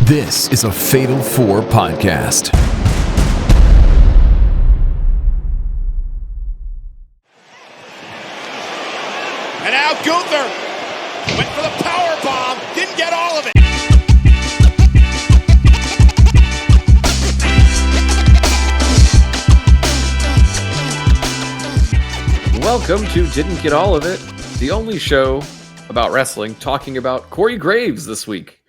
This is a Fatal 4 podcast. And now Gunther went for the power bomb, didn't get all of it. Welcome to Didn't Get All of It, the only show about wrestling talking about Corey Graves this week.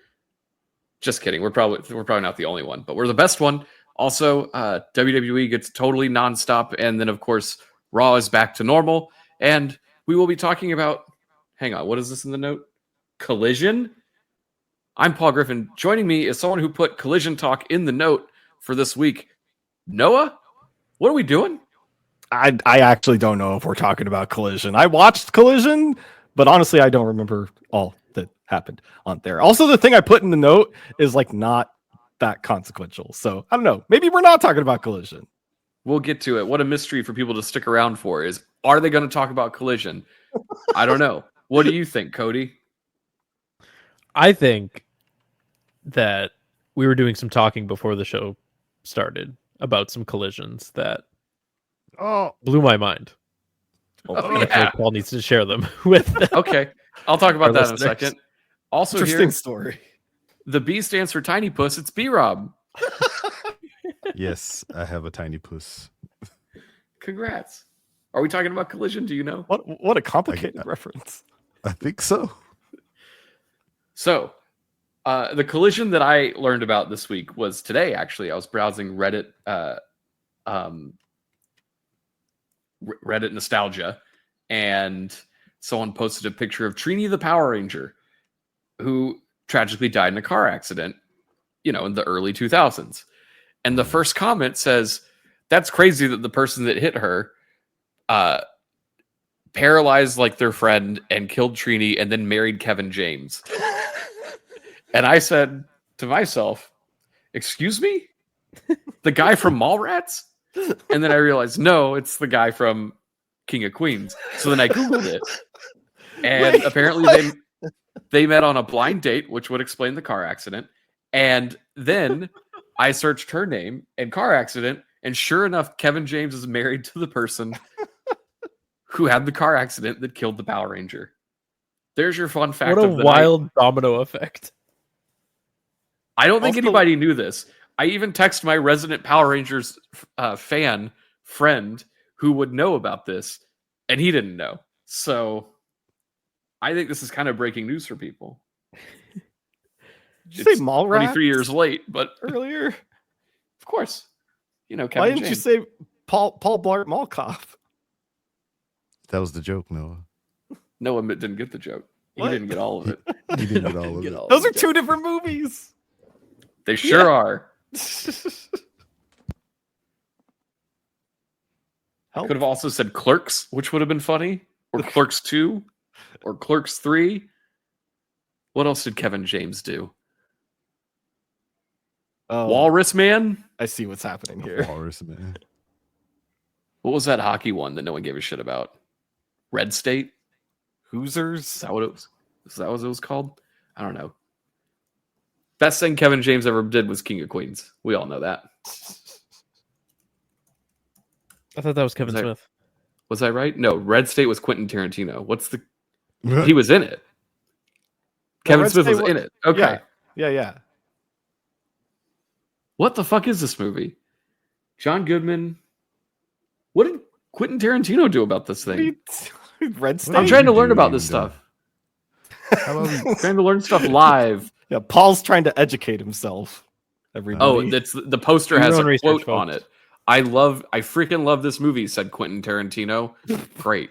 Just kidding. We're probably not the only one, but we're the best one. Also, WWE gets totally nonstop, and then of course Raw is back to normal, and we will be talking about. Hang on, what is this in the note? Collision. I'm Paul Griffin. Joining me is someone who put Collision Talk in the note for this week. Noah, what are we doing? I actually don't know if we're talking about Collision. I watched Collision, but honestly, I don't remember all that happened on there. Also, the thing I put in the note is like not that consequential. So I don't know. Maybe we're not talking about Collision. We'll get to it. What a mystery for people to stick around for is, are they going to talk about Collision? I don't know. What do you think, Cody? I think that we were doing some talking before the show started about some collisions that blew my mind. Oh, I feel like Paul needs to share them with. Okay, I'll talk about Our that listeners. in a second. Also, Interesting here, story. the B stands for Tiny Puss. It's B-Rob. Yes, I have a tiny puss. Congrats. Are we talking about Collision? Do you know? What a complicated reference. I think so. So, the Collision that I learned about this week was today, actually. I was browsing Reddit, Reddit nostalgia, and someone posted a picture of Trini the Power Ranger, who tragically died in a car accident, in the early 2000s. And the first comment says, "That's crazy that the person that hit her paralyzed like their friend and killed Trini and then married Kevin James." And I said to myself, "Excuse me? The guy from Mallrats?" And then I realized, no, it's the guy from King of Queens. So then I Googled it. And apparently they met on a blind date, which would explain the car accident. And then I searched her name and car accident. And sure enough, Kevin James is married to the person who had the car accident that killed the Power Ranger. There's your fun fact. What a of the wild night. domino effect. I don't think Also- anybody knew this. I even text my resident Power Rangers fan friend who would know about this, and he didn't know. So I think this is kind of breaking news for people. Did you say It's Mallrats 23 years late, but earlier? of course, Kevin Why didn't James. you say Paul Blart Malkoff? That was the joke, Noah. Noah didn't get the joke. What? He didn't get all of it. He didn't get all of it. Those are two different movies. They sure are. Help. Could have also said Clerks, which would have been funny, or Clerks 2, or Clerks 3. What else did Kevin James do? Oh, Walrus Man? I see what's happening here. Walrus, man. What was that hockey one that no one gave a shit about? Red State? Hoosers. Is that what it was? Is that what it was called? I don't know. Best thing Kevin James ever did was King of Queens. We all know that. I thought that was Kevin Was I- Smith. Was I right? No, Red State was Quentin Tarantino. He was in it. Kevin Red Smith State was in it. Okay. Yeah. What the fuck is this movie? John Goodman. What did Quentin Tarantino do about this thing? Red State. I'm trying to you learn about doing, this Noah? stuff. How about we, I'm trying to learn stuff live. Yeah, Paul's trying to educate himself. Everybody. Oh, that's the poster Do your has a own research, quote on folks. it. I freaking love this movie, said Quentin Tarantino. Great.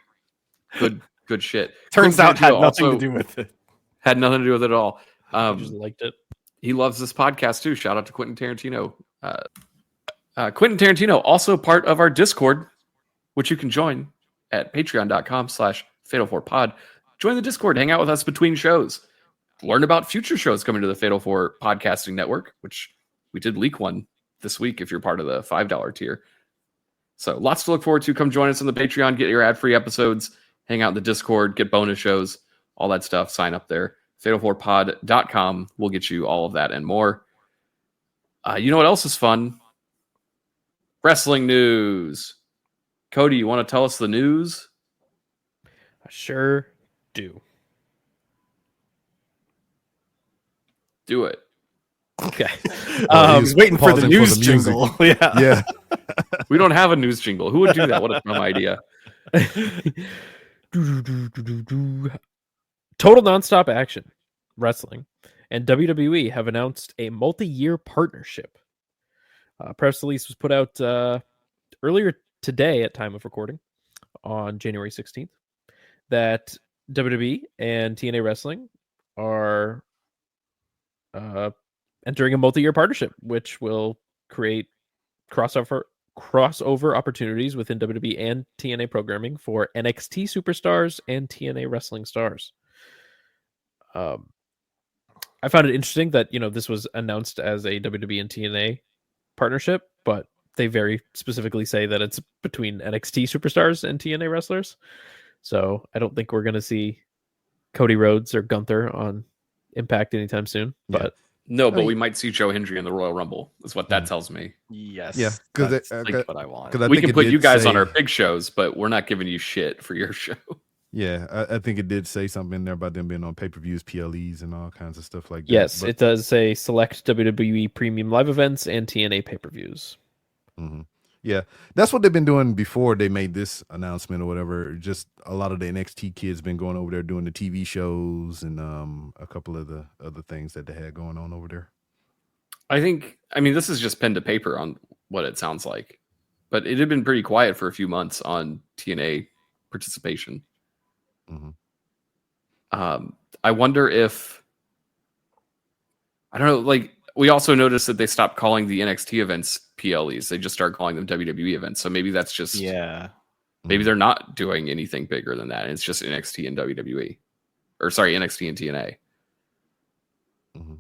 Good shit. turns Quentin out had Tarantino nothing to also do with it. Had nothing to do with it at all. I just liked it. He loves this podcast too. Shout out to Quentin Tarantino. Quentin Tarantino, also part of our Discord, which you can join at patreon.com/Fatal4Pod. Join the Discord, hang out with us between shows. Learn about future shows coming to the Fatal 4 podcasting network, which we did leak one this week if you're part of the $5 tier. So lots to look forward to. Come join us on the Patreon, get your ad-free episodes, hang out in the Discord, get bonus shows, all that stuff. Sign up there. Fatal4pod.com will get you all of that and more. You know what else is fun? Wrestling news. Cody, you want to tell us the news? I sure do. Do it. Okay. He was He's waiting for the pausing news music. jingle. Yeah. Yeah. We don't have a news jingle. Who would do that? What a dumb idea. Total nonstop action wrestling and WWE have announced a multi-year partnership. Press release was put out earlier today at time of recording on January 16th that WWE and TNA Wrestling are entering a multi-year partnership, which will create crossover opportunities within WWE and TNA programming for NXT superstars and TNA wrestling stars. I found it interesting that this was announced as a WWE and TNA partnership, but they very specifically say that it's between NXT superstars and TNA wrestlers. So I don't think we're going to see Cody Rhodes or Gunther on Impact anytime soon. Yeah. But No, but we might see Joe Hendry in the Royal Rumble. Is what that tells me. Yes. Yeah, because That's what I want. We can put you guys on our big shows, but we're not giving you shit for your show. Yeah, I think it did say something in there about them being on pay-per-views, PLEs, and all kinds of stuff like that. Yes, But- it does say select WWE premium live events and TNA pay-per-views. Mm-hmm. Yeah, that's what they've been doing before they made this announcement or whatever. Just a lot of the NXT kids been going over there doing the TV shows and a couple of the other things that they had going on over there. I mean, this is just pen to paper on what it sounds like, but it had been pretty quiet for a few months on TNA participation. Mm-hmm. I wonder if, I don't know, like, we also noticed that they stopped calling the NXT events PLEs. They just started calling them WWE events. So maybe that's just, maybe they're not doing anything bigger than that. It's just NXT and WWE, or sorry, NXT and TNA. Mm-hmm.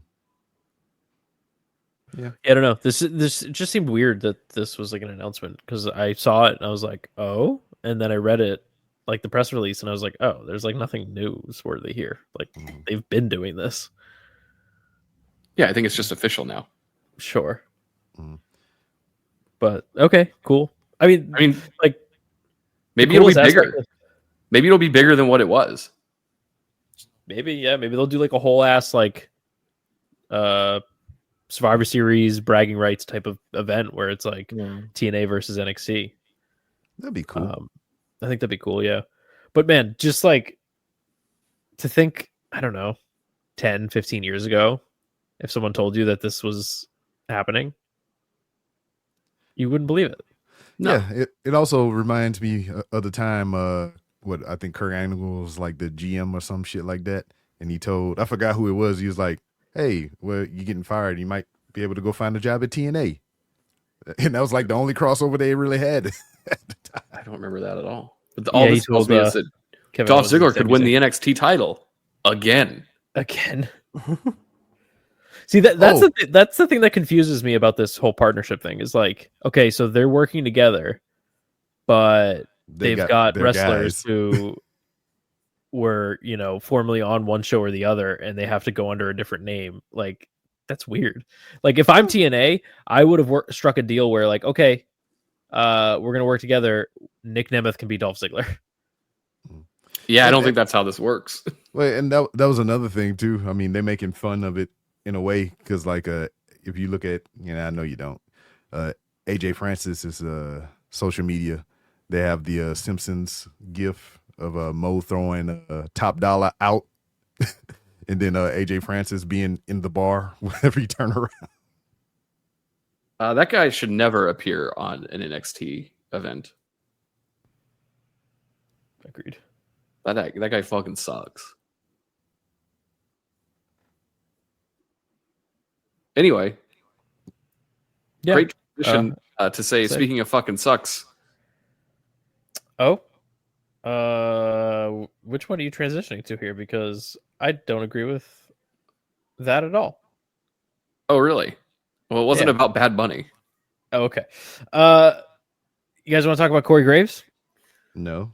Yeah, I don't know. This just seemed weird that this was like an announcement because I saw it and I was like, oh, and then I read it, like the press release, and I was like, oh, there's like nothing newsworthy here. Like they've been doing this. Yeah, I think it's just official now. Sure. Mhm. But okay, cool. I mean, like maybe it'll be bigger. Maybe it'll be bigger than what it was. Maybe they'll do like a whole ass like Survivor Series bragging rights type of event where it's like TNA versus NXT. That'd be cool. I think that'd be cool, yeah. But man, just like to think, I don't know, 10, 15 years ago, if someone told you that this was happening, you wouldn't believe it. No. Yeah, it also reminds me of the time what I think Kurt Angle was like the GM or some shit like that, and he told, I forgot who it was, he was like, hey, well, you're getting fired, you might be able to go find a job at TNA. And that was like the only crossover they really had at the time. I don't remember that at all. But all this tells me is that Kevin Dolph Owens Ziggler could win said the NXT title again. See, that's the thing that confuses me about this whole partnership thing is like, okay, so they're working together, but they've got wrestlers who were, formerly on one show or the other, and they have to go under a different name. Like, that's weird. Like, if I'm TNA, I would have struck a deal where, like, okay, we're gonna work together. Nick Nemeth can be Dolph Ziggler. Yeah, I don't think that's how this works. Well, and that was another thing too. I mean, they're making fun of it in a way because, like, if you look at, I know you don't. AJ Francis is social media. They have the Simpsons gif of Mo throwing top dollar out, and then AJ Francis being in the bar whenever you turn around. That guy should never appear on an NXT event. Agreed. That guy fucking sucks. Anyway, great transition to say, speaking of fucking sucks. Oh, which one are you transitioning to here? Because I don't agree with that at all. Oh, really? Well, it wasn't about Bad Bunny. Oh, okay. You guys want to talk about Corey Graves? No.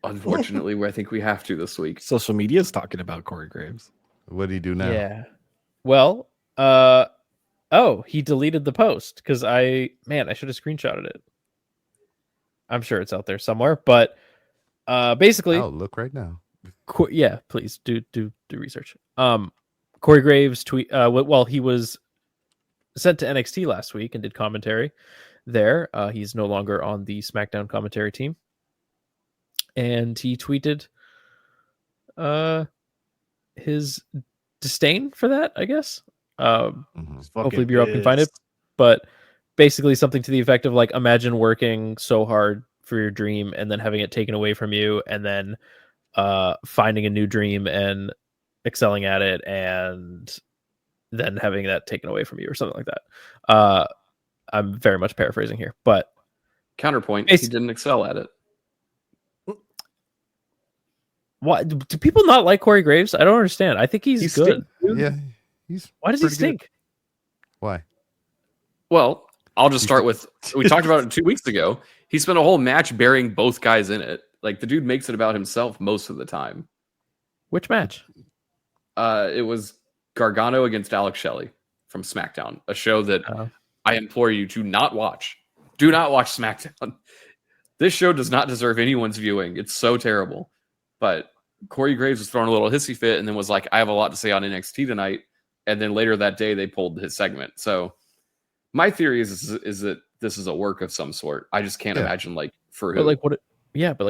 Unfortunately, I think we have to this week. Social media is talking about Corey Graves. What do you do now? Yeah. Well, Oh, he deleted the post because I should have screenshotted it. I'm sure it's out there somewhere, but basically, I'll look right now. yeah, please do research. Corey Graves tweet. Well, he was sent to NXT last week and did commentary there. He's no longer on the SmackDown commentary team, and he tweeted his disdain for that, I guess. Hopefully B-Rob can find it, but basically something to the effect of like, imagine working so hard for your dream and then having it taken away from you, and then finding a new dream and excelling at it, and then having that taken away from you, or something like that. I'm very much paraphrasing here, but counterpoint, he didn't excel at it. Why do people not like Corey Graves? I don't understand. I think he's good. Yeah, Why does he stink? Good. Why? Well, I'll just start with, we talked about it 2 weeks ago. He spent a whole match burying both guys in it. Like, the dude makes it about himself most of the time. Which match? It was Gargano against Alex Shelley from SmackDown, a show that I implore you to not watch. Do not watch SmackDown. This show does not deserve anyone's viewing. It's so terrible. But Corey Graves was throwing a little hissy fit and then was like, I have a lot to say on NXT tonight. And then later that day, they pulled his segment. So my theory is that this is a work of some sort. I just can't imagine, like, for who. But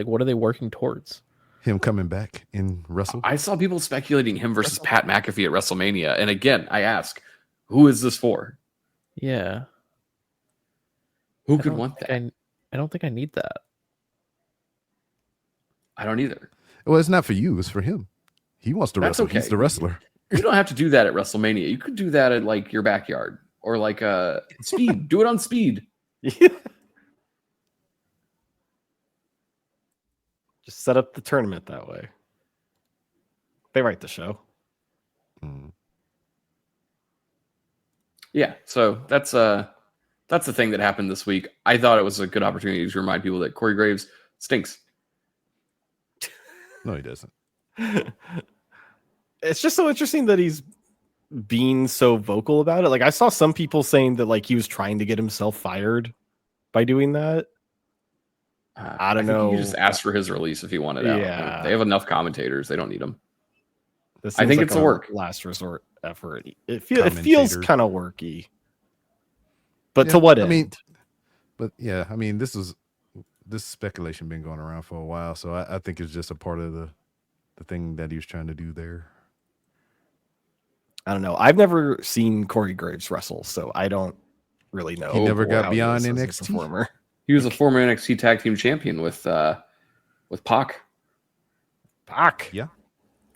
what are they working towards? Him coming back in Wrestle. I saw people speculating him versus Pat McAfee at WrestleMania. And again, I ask, who is this for? Yeah. Who could want that? I don't think I need that. I don't either. Well, it's not for you. It's for him. He wants to wrestle. Okay. He's the wrestler. You don't have to do that at WrestleMania. You could do that at, like, your backyard or like Speed. Do it on Speed. Yeah. Just set up the tournament that way. They write the show. Yeah, so that's the thing that happened this week. I thought it was a good opportunity to remind people that Corey Graves stinks. No, he doesn't. It's just so interesting that he's being so vocal about it. Like, I saw some people saying that, like, he was trying to get himself fired by doing that. I don't know. He just asked for his release if he wanted out. Yeah. They have enough commentators. They don't need him. I think it's a work. Last resort effort. It feels kind of worky. But to what end? I mean, this speculation been going around for a while, so I think it's just a part of the thing that he was trying to do there. I don't know. I've never seen Corey Graves wrestle, so I don't really know. He never got beyond NXT. He was a former NXT Tag Team Champion with Pac. Pac, yeah.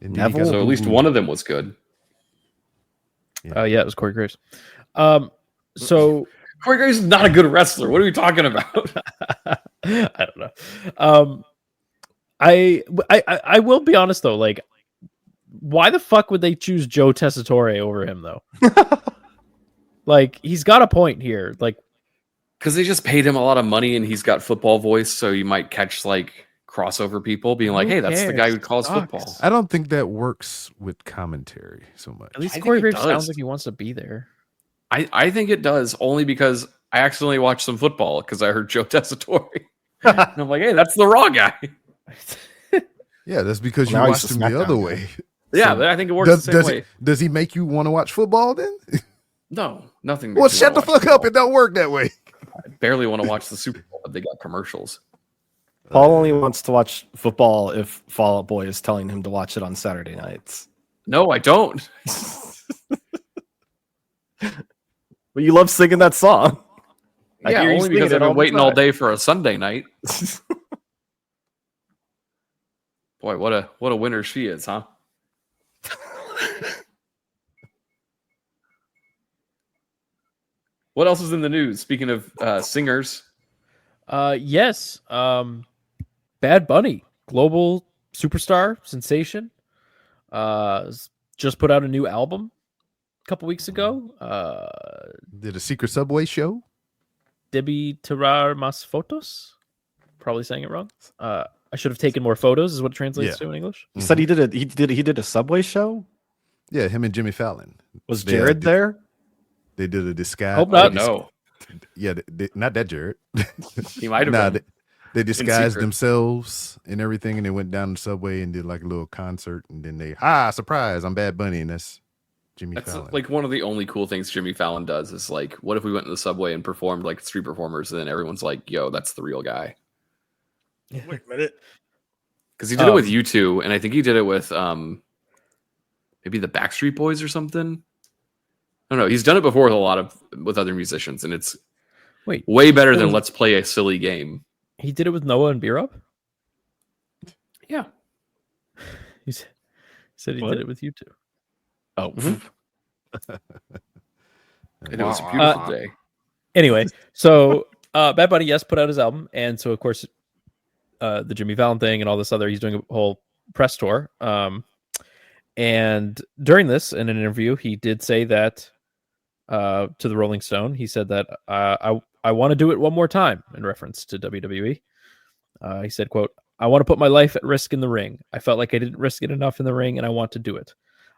Neville. So at least one of them was good. Yeah, it was Corey Graves. So Corey Graves is not a good wrestler. What are we talking about? I don't know. I will be honest though. Like, why the fuck would they choose Joe Tessitore over him though? Like, he's got a point here. Like, because they just paid him a lot of money and he's got football voice, so you might catch like crossover people being like, "Hey, that's the guy who calls football." I don't think that works with commentary so much. At least Corey Graves sounds like he wants to be there. I think it does, only because I accidentally watched some football because I heard Joe Tessitore. And I'm like, hey, that's the Raw guy. Yeah, that's because you watched him the other way. Yeah, but I think it works the same way. Does he make you want to watch football then? No, nothing. Well, shut the fuck up. It don't work that way. I barely want to watch the Super Bowl, but they got commercials. Paul only wants to watch football if Fall Out Boy is telling him to watch it on Saturday nights. No, I don't. But you love singing that song. Yeah, only because I've been waiting all day for a Sunday night. Boy, what a winner she is, huh? What else is in the news? Speaking of singers. Yes. Bad Bunny, global superstar, sensation. Just put out a new album a couple weeks ago. Did a secret Subway show? Debí tirar más fotos. Probably saying it wrong. I should have taken more photos is what it translates to in English. You said he did a Subway show? Yeah, him and Jimmy Fallon. Was Jared there? They did a disguise. Hope not. No, Yeah, not that Jared. he might have Nah, been. they disguised secret. themselves and everything, and they went down the subway and did like a little concert, and then they surprise, I'm Bad Bunny, and that's Jimmy That's Fallon. like one of the only cool things Jimmy Fallon does is like, what if we went to the subway and performed like street performers, and then everyone's like, "Yo, that's the real guy." Wait a minute. Because he did it with U2, and I think he did it with maybe the Backstreet Boys or something. I don't know. He's done it before with other musicians, and it's way better than let's play a silly game. He did it with Noah and B-Rob? Yeah. He said he did it with you too. Oh. And it was a beautiful day. Anyway, so Bad Bunny, yes, put out his album, and so of course the Jimmy Fallon thing and all this other, he's doing a whole press tour. And during this, in an interview, he did say that to the Rolling Stone, he said that I want to do it one more time in reference to WWE. He said, quote, "I want to put my life at risk in the ring. I felt like I didn't risk it enough in the ring, and I want to do it.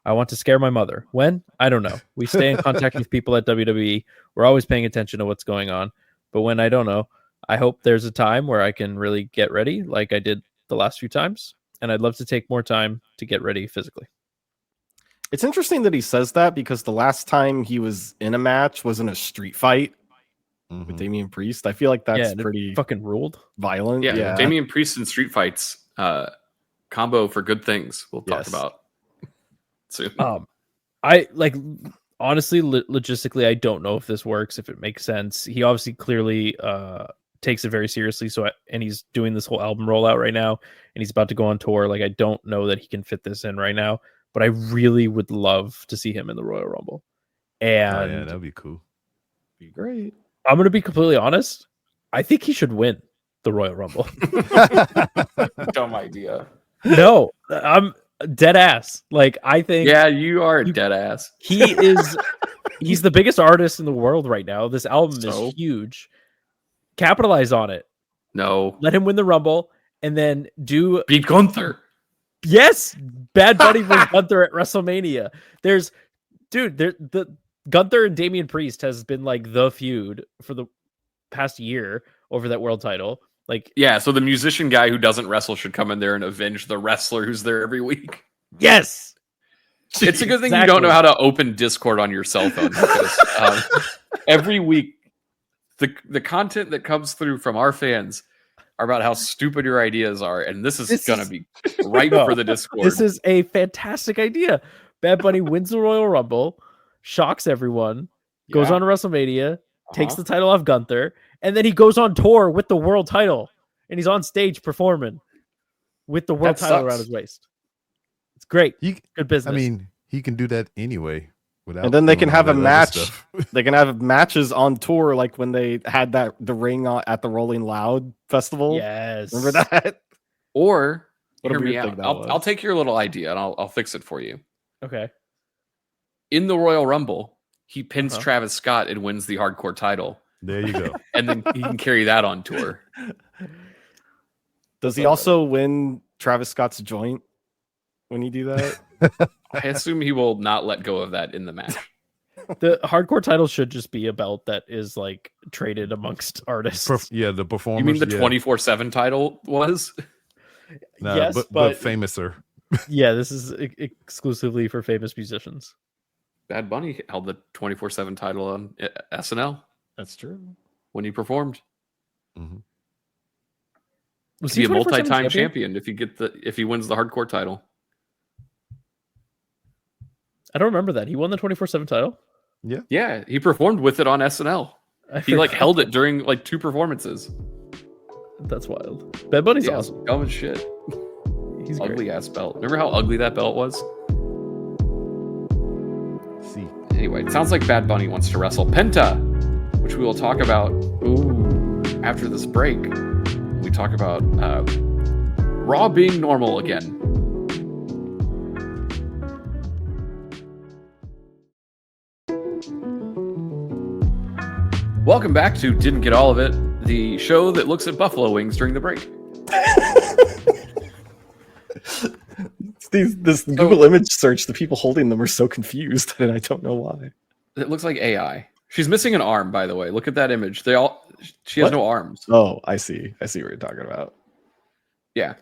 I want to scare my mother. When? I don't know. We stay in contact with people at WWE. We're always paying attention to what's going on. But when I don't know, I hope there's a time where I can really get ready like I did the last few times. And I'd love to take more time to get ready physically." It's interesting that he says that because the last time he was in a match was in a street fight with Damian Priest. I feel like that's pretty fucking ruled. Violent. Yeah. Damian Priest in street fights combo for good things. We'll talk about soon. I like honestly, logistically, I don't know if this works, if it makes sense. He obviously clearly takes it very seriously. And he's doing this whole album rollout right now, and he's about to go on tour. Like, I don't know that he can fit this in right now, but I really would love to see him in the Royal Rumble. And that'd be cool. Be great. I'm going to be completely honest. I think he should win the Royal Rumble. Dumb idea. No, I'm dead ass. Like, I think. Yeah, you are a dead ass. He's the biggest artist in the world right now. This album is huge. Capitalize on it. No. Let him win the Rumble and then beat Gunther. Yes, Bad Bunny versus Gunther at WrestleMania. The Gunther and Damian Priest has been like the feud for the past year over that world title. Like, yeah, so the musician guy who doesn't wrestle should come in there and avenge the wrestler who's there every week. Yes, it's a good thing you don't know how to open Discord on your cell phone because every week the content that comes through from our fans are about how stupid your ideas are, and this is going to be ripe for the Discord. This is a fantastic idea. Bad Bunny wins the Royal Rumble, shocks everyone, goes on to WrestleMania, takes the title off Gunther, and then he goes on tour with the world title, and he's on stage performing with the world title around his waist. It's great. Good business. I mean, he can do that anyway. And then they can have a match. They can have matches on tour, like when they had the ring at the Rolling Loud festival. Yes, remember that? Or hear me out. I'll take your little idea and I'll fix it for you. Okay. In the Royal Rumble, he pins Travis Scott and wins the hardcore title. There you go. And then he can carry that on tour. Does he also win Travis Scott's joint when you do that? I assume he will not let go of that in the match. The hardcore title should just be a belt that is like traded amongst artists. The performers. You mean the 24/7 title was? Nah, yes, but famouser. Yeah, this is exclusively for famous musicians. Bad Bunny held the 24/7 title on SNL. That's true. When he performed. Mm-hmm. Was he a multi-time champion if he wins the hardcore title? I don't remember that. He won the 24/7 title? Yeah, he performed with it on SNL. He held it during like 2 performances. That's wild. Bad Bunny's awesome. Dumb as shit. He's ugly ass belt. Remember how ugly that belt was? See. Anyway, it sounds like Bad Bunny wants to wrestle Penta, which we will talk about after this break. We talk about Raw being normal again. Welcome back to Didn't Get All of It, the show that looks at buffalo wings during the break. This Google image search, the people holding them are so confused, and I don't know why. It looks like AI. She's missing an arm, by the way. Look at that image. She has What? no arms. Oh, I see what you're talking about. Yeah.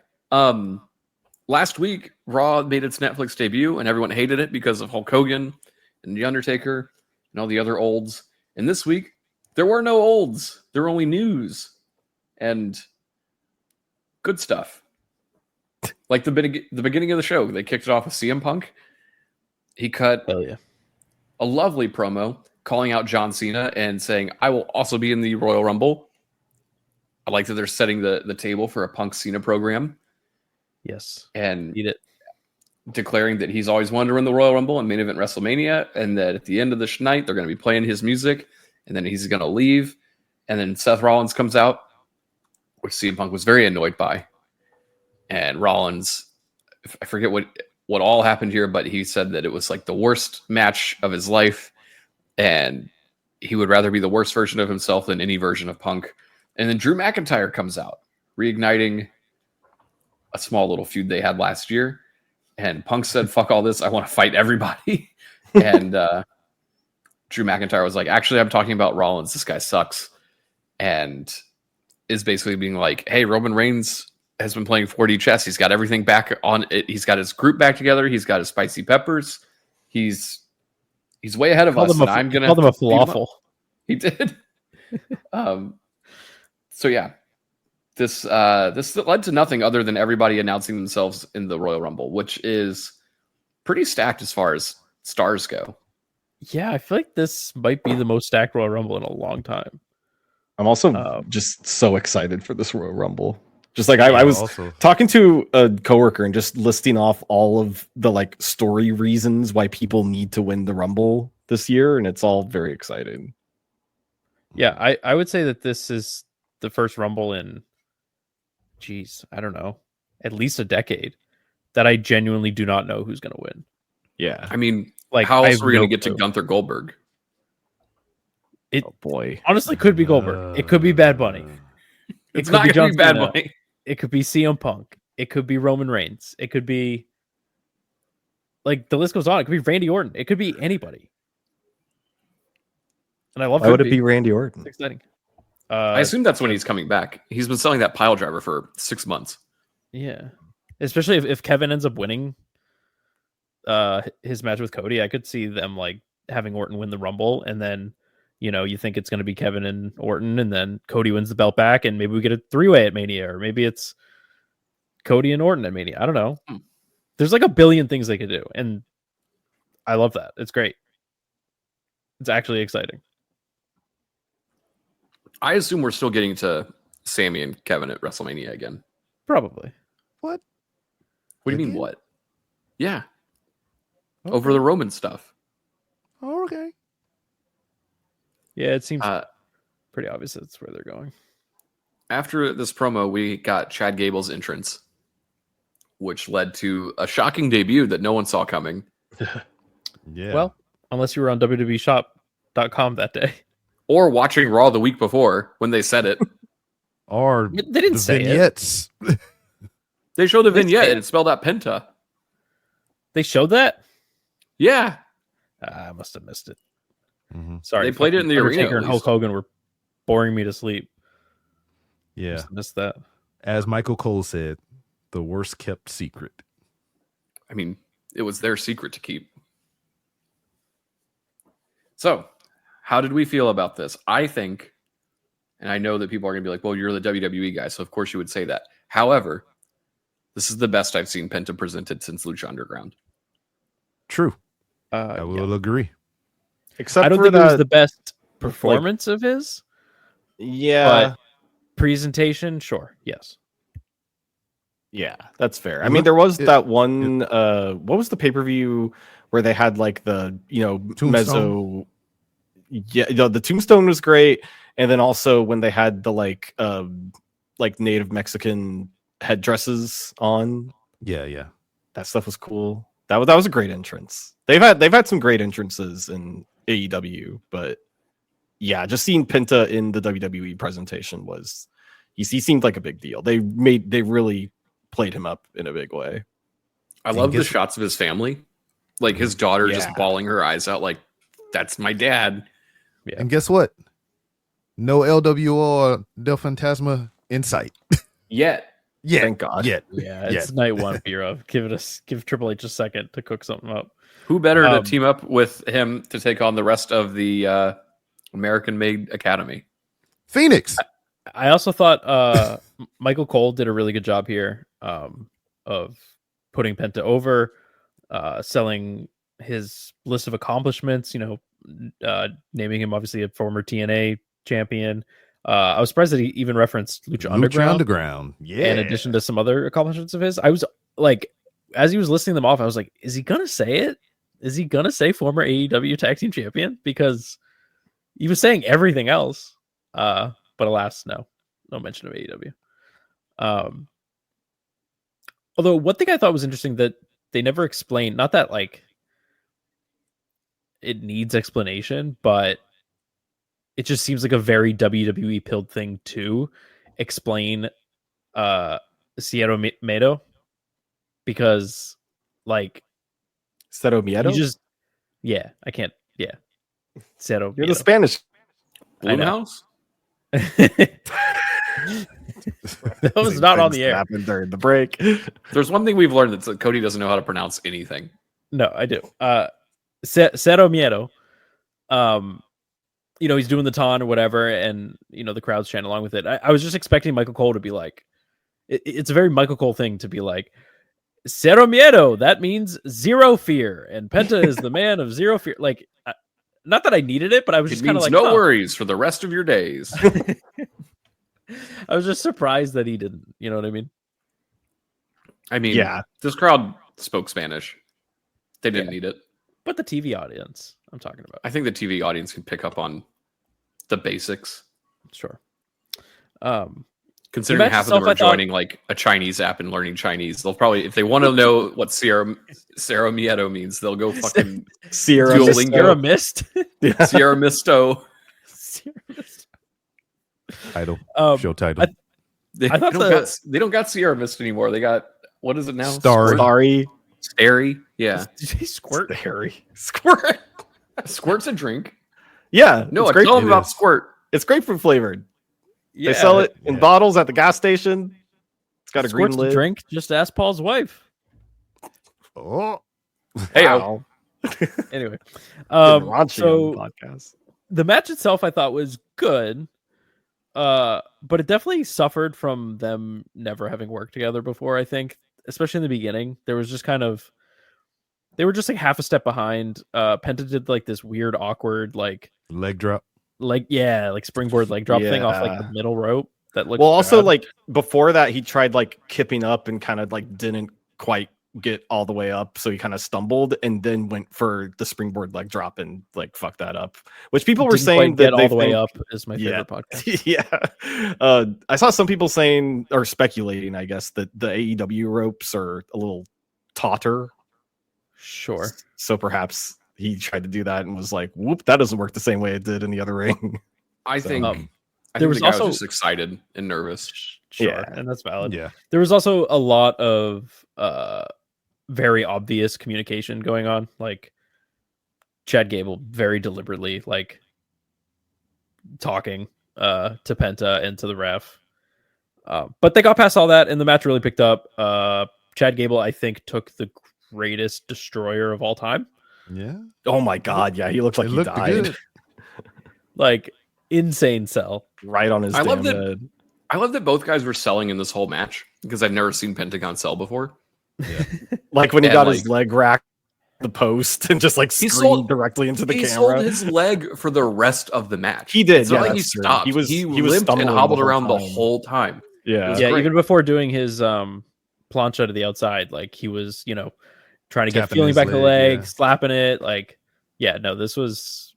Last week, Raw made its Netflix debut, and everyone hated it because of Hulk Hogan and The Undertaker and all the other olds. And this week, there were no olds. There were only news and good stuff. Like the beginning of the show, they kicked it off with CM Punk. He cut a lovely promo calling out John Cena and saying, I will also be in the Royal Rumble. I like that they're setting the table for a Punk Cena program. Yes. And declaring that he's always wanted to win the Royal Rumble and main event WrestleMania, and that at the end of the night, they're going to be playing his music, and then he's going to leave. And then Seth Rollins comes out, which CM Punk was very annoyed by. And Rollins, I forget what all happened here, but he said that it was like the worst match of his life, and he would rather be the worst version of himself than any version of Punk. And then Drew McIntyre comes out, reigniting a small little feud they had last year. And Punk said, fuck all this. I want to fight everybody. And Drew McIntyre was like, actually, I'm talking about Rollins. This guy sucks. And is basically being like, hey, Roman Reigns has been playing 4D chess. He's got everything back on it. He's got his group back together. He's got his spicy peppers. He's way ahead of us. And I'm going to call them a falafel. He did. So yeah, this led to nothing other than everybody announcing themselves in the Royal Rumble, which is pretty stacked as far as stars go. Yeah, I feel like this might be the most stacked Royal Rumble in a long time. I'm also just so excited for this Royal Rumble. Just like I was also talking to a coworker and just listing off all of the like story reasons why people need to win the Rumble this year, and it's all very exciting. Yeah, I would say that this is the first Rumble in, I don't know, at least a decade that I genuinely do not know who's going to win. Yeah, I mean, like, how else are we going to get to Gunther Goldberg? Oh boy, honestly, could be Goldberg. It could be Bad Bunny. It's not going to be Bad Bunny. It could be CM Punk. It could be Roman Reigns. It could be, like, the list goes on. It could be Randy Orton. It could be anybody. And I love. Why would it be Randy Orton? It's exciting. I assume that's when he's coming back. He's been selling that pile driver for 6 months. Yeah, especially if Kevin ends up winning his match with Cody, I could see them like having Orton win the Rumble, and then you think it's going to be Kevin and Orton, and then Cody wins the belt back, and maybe we get a 3-way at Mania, or maybe it's Cody and Orton at Mania. I don't know. There's like a billion things they could do, and I love that. It's great. It's actually exciting. I assume we're still getting to Sammy and Kevin at WrestleMania again. Probably. What? What do you mean, what? Yeah. Okay. Over the Roman stuff. Oh, okay. Yeah, it seems pretty obvious that's where they're going. After this promo, we got Chad Gable's entrance, which led to a shocking debut that no one saw coming. Yeah. Well, unless you were on WWEshop.com that day. Or watching Raw the week before when they said it. Or they didn't say vignettes. They showed a vignette and it spelled out Penta. They showed that? Yeah. I must have missed it. Mm-hmm. Sorry. They played it in the arena. Undertaker and Hulk Hogan were boring me to sleep. Yeah. Must have missed that. As Michael Cole said, the worst kept secret. I mean, it was their secret to keep. So, how did we feel about this? I think, and I know that people are going to be like, well, you're the WWE guy, so of course you would say that. However, this is the best I've seen Penta presented since Lucha Underground. True. I will agree. Except I don't think it was the best performance of his. Yeah. But presentation, sure. Yes. Yeah, that's fair. I mean, there was that one, what was the pay-per-view where they had like the, Tombstone. mezzo. Yeah, the Tombstone was great. And then also when they had the like native Mexican headdresses on. Yeah. That stuff was cool. That was a great entrance. They've had some great entrances in AEW, but yeah, just seeing Penta in the WWE presentation was he seemed like a big deal. They really played him up in a big way. I love the shots of his family. Like his daughter just bawling her eyes out like That's my dad. Yeah. And guess what? No LWO or Del Fantasma in sight. Yet. Yeah, Thank God. Yet. Yeah, it's night one, Piro. Give Triple H a second to cook something up. Who better to team up with him to take on the rest of the American-made Academy? Phoenix. I also thought Michael Cole did a really good job here of putting Penta over, selling his list of accomplishments, naming him obviously a former TNA champion. I was surprised that he even referenced Lucha Underground. Yeah. In addition to some other accomplishments of his. I was like, as he was listing them off, I was like, is he going to say it? Is he going to say former AEW tag team champion? Because he was saying everything else. But alas, no mention of AEW. Although one thing I thought was interesting that they never explained, not that like it needs explanation, but it just seems like a very WWE pilled thing to explain Cero Miedo, because like Cero Miedo? I can't. Yeah. Cero You're Miedo. the Spanish. Bloomhouse? That was not on the air. Happened during the break. There's one thing we've learned that Cody doesn't know how to pronounce anything. No, I do. Cero Miedo. He's doing the taunt or whatever, and the crowd's chanting along with it. I was just expecting Michael Cole to be like, it's a very Michael Cole thing to be like, Cero Miedo, that means zero fear, and Penta is the man of zero fear. Like, not that I needed it, but I was just kind of like, no worries for the rest of your days. I was just surprised that he didn't. You know what I mean? Yeah. This crowd spoke Spanish. They didn't need it. But the TV audience, I'm talking about. I think the TV audience can pick up on the basics. Sure. Considering half of them are joining like a Chinese app and learning Chinese, they'll probably, if they want to know what Cero Miedo means, they'll go fucking Sierra Mist. Sierra Misto. Title. Show title. They don't got Sierra Mist anymore. They got, what is it now? Starry. Yeah. Did you say Squirt? Squirt. Squirt's a drink. Yeah. No, tell them about Squirt. It's grapefruit flavored. Yeah. They sell it in bottles at the gas station. It's got a Squirt's green lid. Drink. Just ask Paul's wife. Oh. Hey, wow. Anyway, so podcast. The match itself I thought was good, but it definitely suffered from them never having worked together before. I think, especially in the beginning, there was just they were just like half a step behind. Penta did like this weird, awkward like leg drop. Like springboard leg drop thing off like the middle rope. That looked also bad. like before that he tried like kipping up and kind of like didn't quite get all the way up, so he kind of stumbled and then went for the springboard leg drop and like fucked that up. Which people were saying that get all the way up is my favorite podcast. Yeah, I saw some people saying or speculating, I guess, that the AEW ropes are a little tauter. Sure. So perhaps he tried to do that and was like, "Whoop, that doesn't work the same way it did in the other ring." I think there was the guy also was just excited and nervous. Sure, and that's valid. Yeah. There was also a lot of very obvious communication going on. Like Chad Gable very deliberately like talking to Penta and to the ref. But they got past all that and the match really picked up. Chad Gable, I think, took the greatest destroyer of all time. Yeah. Oh my god, yeah, he looked like he died. Good. Like insane sell right on his I love head. I love that both guys were selling in this whole match because I've never seen Pentagon sell before. Yeah. Like when he got his leg racked the post and just like screamed directly into the camera. He sold his leg for the rest of the match. He did. It's not yeah, like he stopped. He limped and stumbling hobbled the whole around the time. whole time. Yeah, even before doing his plancha to the outside, like he was, trying to get Tapping feeling his back the leg, leg, slapping it. Like, yeah, no, this was.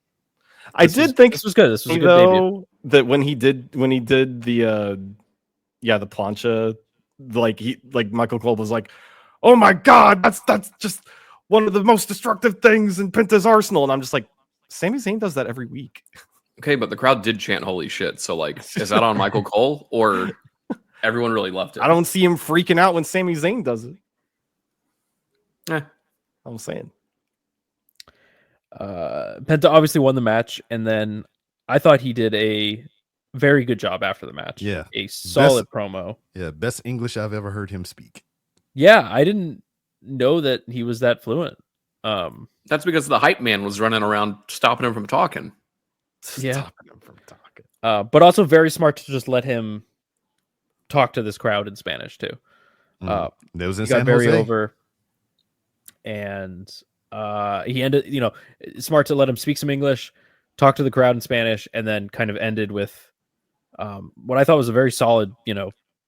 I did think this was good. This was a good debut. That when he did the plancha, like Michael Cole was like, "Oh my god, that's just one of the most destructive things in Penta's arsenal," and I'm just like, Sami Zayn does that every week. Okay, but the crowd did chant "Holy shit!" So like, is that on Michael Cole or everyone really loved it? I don't see him freaking out when Sami Zayn does it. Eh. I'm saying. Penta obviously won the match, and then I thought he did a very good job after the match. Yeah. A solid promo. Yeah, best English I've ever heard him speak. Yeah, I didn't know that he was that fluent. That's because the hype man was running around stopping him from talking. Yeah. But also very smart to just let him talk to this crowd in Spanish too. That was in he got San very Jose. over, and he ended. Smart to let him speak some English, talk to the crowd in Spanish, and then kind of ended with what I thought was a very solid,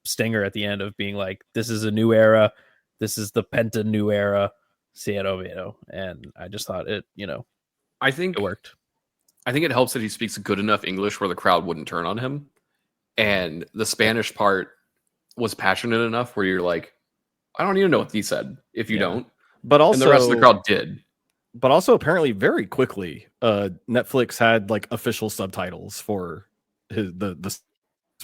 stinger at the end of being like, "This is a new era. This is the Penta new era." Cero, and I just thought it, I think it worked. I think it helps that he speaks good enough English where the crowd wouldn't turn on him. And the Spanish part was passionate enough where you're like, I don't even know what he said if you don't. But also, and the rest of the crowd did. But also, apparently, very quickly, Netflix had like official subtitles for this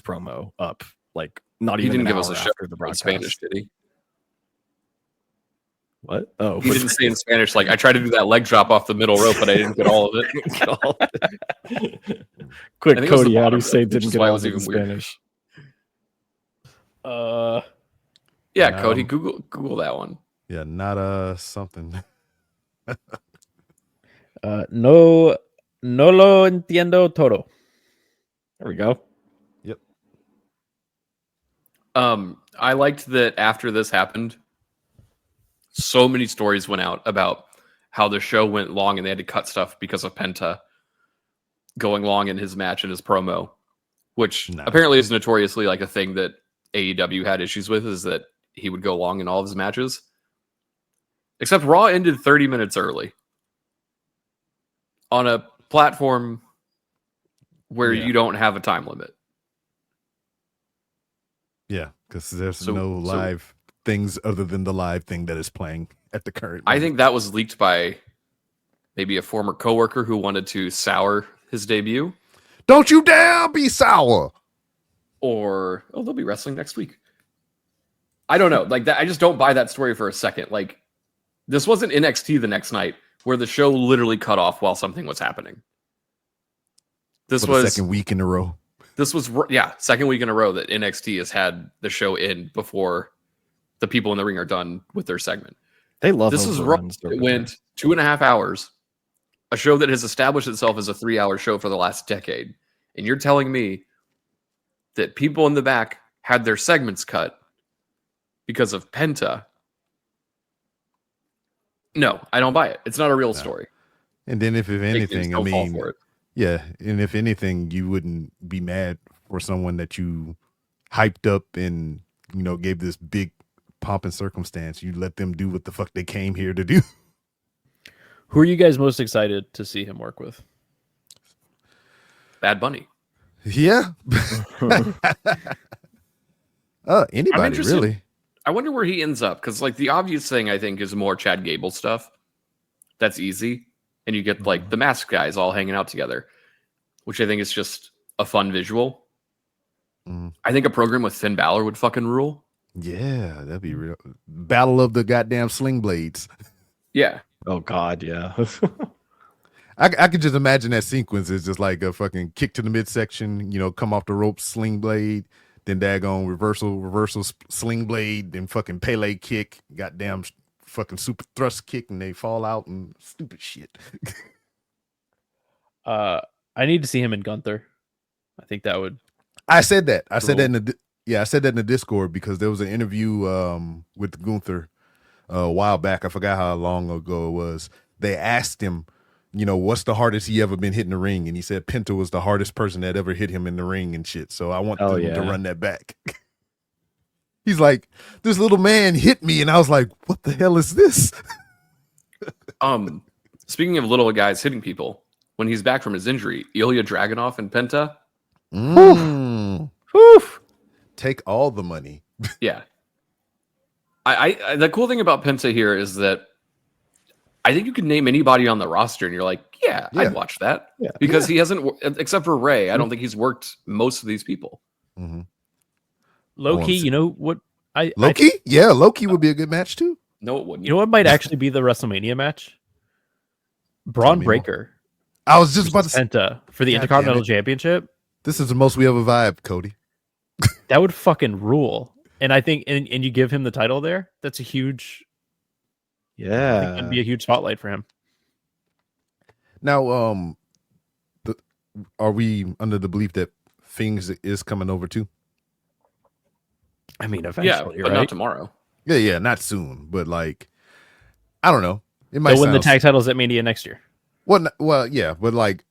promo up. Like, not He even didn't an give us hour a show after the in broadcast. Spanish, did he? What? Oh, He didn't say in Spanish, like, I tried to do that leg drop off the middle rope, but I didn't get all of it. Quick, I think it was the Cody, how do bottom you say rope, which didn't is get why it all was of it in even weird. Spanish? Yeah, Cody, Google that one. Yeah, not something. No lo entiendo todo. There we go. Yep. I liked that after this happened, so many stories went out about how the show went long and they had to cut stuff because of Penta going long in his match and his promo, which apparently is notoriously like a thing that AEW had issues with, is that he would go long in all of his matches. Except Raw ended 30 minutes early on a platform where you don't have a time limit. Yeah, because there's no live things other than the live thing that is playing at the current moment. I think that was leaked by maybe a former coworker who wanted to sour his debut. Don't you dare be sour. Or, they'll be wrestling next week. I don't know. Like that, I just don't buy that story for a second. Like, this wasn't NXT the next night where the show literally cut off while something was happening. This was second week in a row. This was, second week in a row that NXT has had the show in before the people in the ring are done with their segment. They love this. Is Raw. It went 2.5 hours. A show that has established itself as a 3-hour show for the last decade. And you're telling me that people in the back had their segments cut because of Penta? No, I don't buy it. It's not a real story. And then if anything, I mean, for it. Yeah, and if anything, you wouldn't be mad for someone that you hyped up and, gave this big pomp and circumstance. You let them do what the fuck they came here to do. Who are you guys most excited to see him work with? Bad Bunny. Yeah. Anybody, really. I wonder where he ends up, because like the obvious thing I think is more Chad Gable stuff. That's easy. And you get like the mask guys all hanging out together, which I think is just a fun visual. I think a program with Finn Balor would fucking rule. Yeah, that'd be real. Battle of the goddamn sling blades. Yeah. Oh God, yeah. I could just imagine that sequence is just like a fucking kick to the midsection, come off the rope, sling blade, then daggone reversal, sling blade, then fucking Pele kick, goddamn fucking super thrust kick, and they fall out and stupid shit. I need to see him in Gunther. I think that would. I said that. I said that in the Discord because there was an interview with Gunther a while back. I forgot how long ago it was. They asked him, what's the hardest he ever been hit in the ring, and he said Penta was the hardest person that ever hit him in the ring and shit. So I want them to run that back. He's like, this little man hit me, and I was like, what the hell is this? Speaking of little guys hitting people, when he's back from his injury, Ilya Dragunov and Penta. Take all the money. Yeah. I the cool thing about Penta here is that I think you can name anybody on the roster and you're like, yeah. I'd watch that. Yeah. Because he hasn't, except for Ray, I don't think he's worked most of these people. Mm-hmm. Loki, what? Loki? Loki would be a good match too. No, it wouldn't. You know what might actually be the WrestleMania match? Braun Breaker. I was just about to say Penta for the God Intercontinental damn it. Championship. This is the most we ever vibed, Cody. That would fucking rule. And I think, and you give him the title there. That's a huge. I think that'd be a huge spotlight for him. Now, are we under the belief that Things is coming over too? I mean, eventually, but right? not tomorrow. Yeah, not soon, but like, I don't know. It might They'll win the sound tag titles at Mania next year. well, yeah, but like,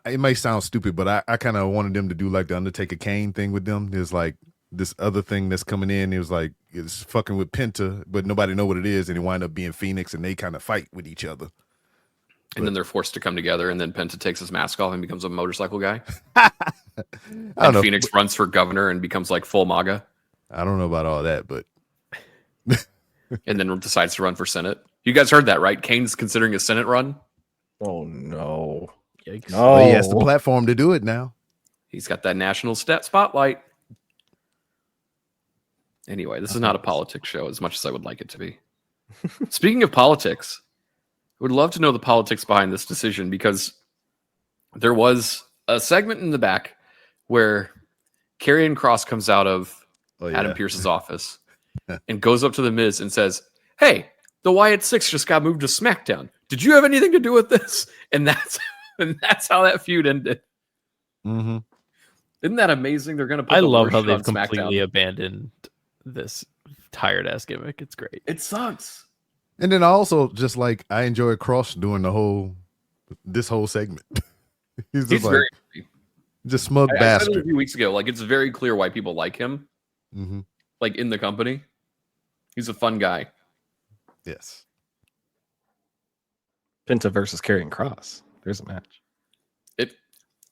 it may sound stupid, but I kind of wanted them to do like the Undertaker Kane thing with them. There's like this other thing that's coming in. It was like it's fucking with Penta, but nobody know what it is, and it wind up being Phoenix, and they kind of fight with each other. And then they're forced to come together, and then Penta takes his mask off and becomes a motorcycle guy. I don't know. Phoenix runs for governor and becomes like full MAGA. I don't know about all that, but and then decides to run for Senate. You guys heard that, right? Kane's considering a Senate run. Oh no! Yikes. No, but he has the platform to do it now. He's got that national spotlight. Anyway, this is not a politics show as much as I would like it to be. Speaking of politics, I would love to know the politics behind this decision, because there was a segment in the back where Karrion Kross comes out of Adam Pearce's office and goes up to the Miz and says, "Hey, the Wyatt Six just got moved to SmackDown. Did you have anything to do with this?" And that's how that feud ended. Mm-hmm. Isn't that amazing? They're going to. I love how they've completely abandoned this tired ass gimmick. It's great. It sucks. And then I also just like I enjoy Cross doing this whole segment. He's like, very just smug I bastard. said it a few weeks ago. Like, it's very clear why people like him. Mm-hmm. Like, in the company, he's a fun guy. Yes. Penta versus Karrion Kross. There's a match.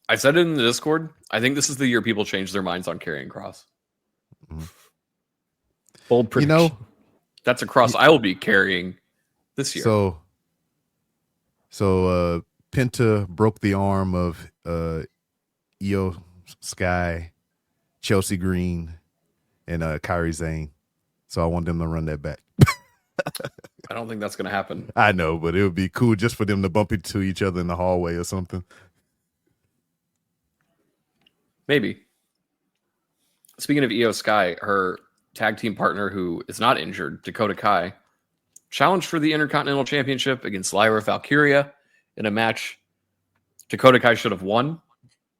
I said it in the Discord. I think this is the year people change their minds on Karrion Kross. Mm-hmm. Bold prediction. That's a cross I will be carrying this year. So Penta broke the arm of Io Sky, Chelsea Green, and Kairi Sane. So I want them to run that back. I don't think that's going to happen. I know, but it would be cool just for them to bump into each other in the hallway or something. Maybe. Speaking of Io Sky, her tag team partner who is not injured, Dakota Kai, challenged for the Intercontinental Championship against Lyra Valkyria in a match Dakota Kai should have won.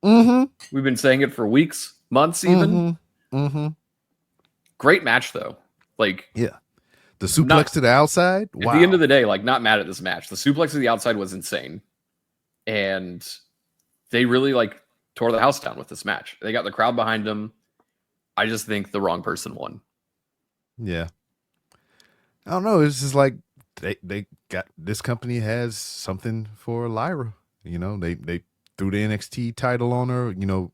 Mm-hmm. We've been saying it for weeks, months even. Mm-hmm. Mm-hmm. Great match, though. Like, yeah. The suplex to the outside? Wow. At the end of the day, like, not mad at this match. The suplex to the outside was insane. And they really, like, tore the house down with this match. They got the crowd behind them. I just think the wrong person won. Yeah. I don't know. It's just like they got this company has something for Lyra. You know, they threw the NXT title on her. You know,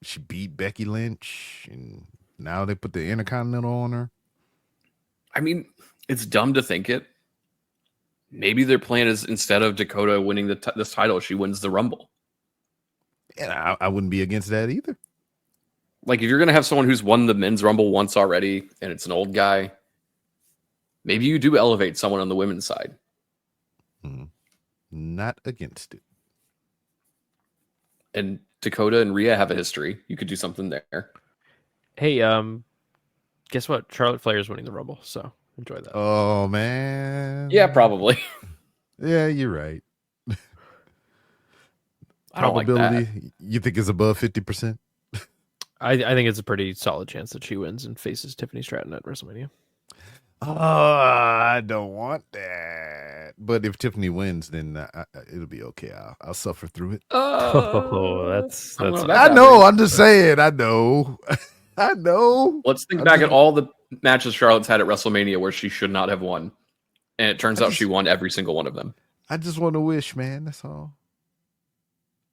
she beat Becky Lynch, and now they put the Intercontinental on her. I mean, it's dumb to think it. Maybe their plan is instead of Dakota winning this title, she wins the Rumble. And I wouldn't be against that either. Like, if you're going to have someone who's won the men's Rumble once already, and it's an old guy, maybe you do elevate someone on the women's side. Not against it. And Dakota and Rhea have a history. You could do something there. Hey, guess what? Charlotte Flair is winning the Rumble, so enjoy that. Oh, man. Yeah, probably. Yeah, you're right. I don't like that. Probability, you think is above 50%? I think it's a pretty solid chance that she wins and faces Tiffany Stratton at WrestleMania. Oh, I don't want that. But if Tiffany wins, then it'll be okay. I'll suffer through it. That's. I know. I'm just saying. I know. I know. Let's think back at all the matches Charlotte's had at WrestleMania where she should not have won, and it turns out she won every single one of them. I just want to wish, man. That's all.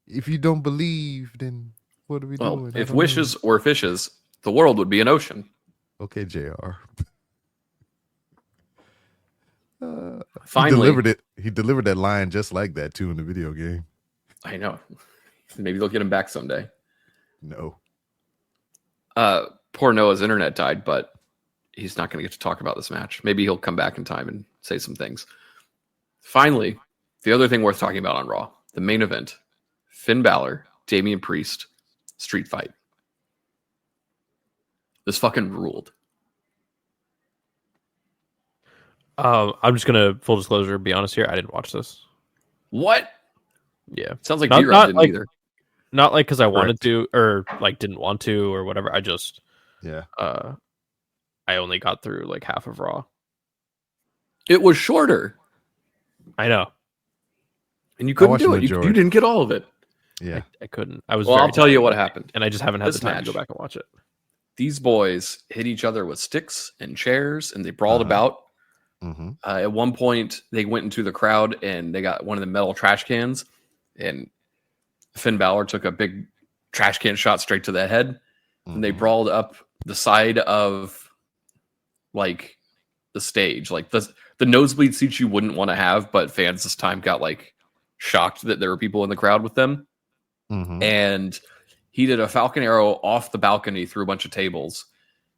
If you don't believe, then what are we doing? If wishes were fishes, the world would be an ocean. Okay, JR. Finally, He delivered that line just like that too in the video game. I know. Maybe they'll get him back someday. No. Poor Noah's internet died, but he's not going to get to talk about this match. Maybe he'll come back in time and say some things. Finally, The other thing worth talking about on Raw, the main event, Finn Balor, Damian Priest, street fight. This fucking ruled. I'm just gonna full disclosure, be honest here. I didn't watch this. What? Yeah, Sounds like Not- B-Rob not didn't like- either. not like because I wanted to or like didn't want to or whatever. I just Yeah. I only got through like half of Raw. It was shorter, I know. and you couldn't watched do the it. You majority. didn't get all of it. Yeah. I couldn't. I was. Well, very I'll tell you what disappointed, happened. and I just haven't had This the time to match. go back and watch it. These boys hit each other with sticks and chairs, and they brawled about. Mm-hmm. At one point, they went into the crowd and they got one of the metal trash cans, and Finn Balor took a big trash can shot straight to the head, and they brawled up the side of like the stage, like the nosebleed seats you wouldn't want to have, but fans this time got like shocked that there were people in the crowd with them, Mm-hmm. and he did a Falcon Arrow off the balcony through a bunch of tables,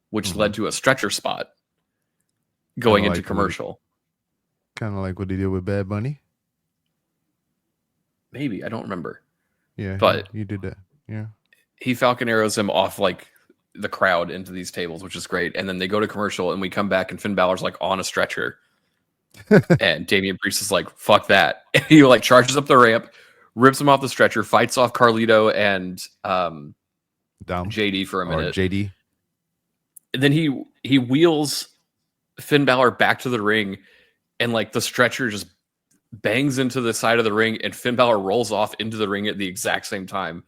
which led to a stretcher spot going into like commercial. Kind of like what he did with Bad Bunny. Maybe, I don't remember. Yeah. But- you did that. Yeah. He Falcon Arrows him off like the crowd into these tables, which is great. And then they go to commercial and we come back and Finn Balor's like on a stretcher. And Damian Priest is like, fuck that. And he like charges up the ramp, rips him off the stretcher, fights off Carlito and Dom. JD for a Or minute. JD. And then he wheels Finn Balor back to the ring, and like the stretcher just bangs into the side of the ring, and Finn Balor rolls off into the ring at the exact same time.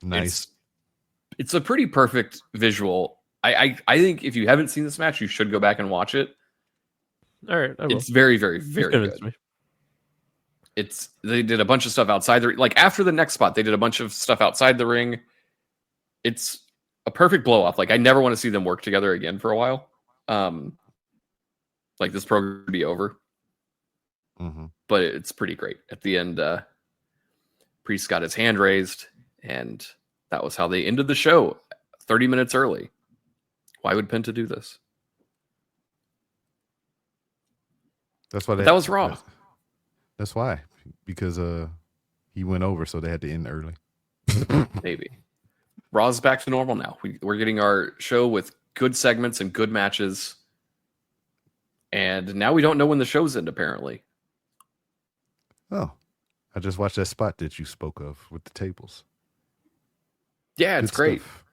Nice. It's a pretty perfect visual. I think if you haven't seen this match, you should go back and watch it. All right, I will. It's very, very, very Convinced good. me. They did a bunch of stuff outside the like after the next spot, they did a bunch of stuff outside the ring. It's a perfect blow off. Like I never want to see them work together again for a while. Like this program to be over. Mm-hmm. But it's pretty great. At the end, Priest got his hand raised, and that was how they ended the show 30 minutes early. Why would Penta do this? That's why That was Raw. That's why. Because he went over, so they had to end early. Maybe. Raw's back to normal now. We're getting our show with good segments and good matches. And now we don't know when the shows end, apparently. Oh. I just watched that spot that you spoke of with the tables. Yeah, it's Good great. stuff.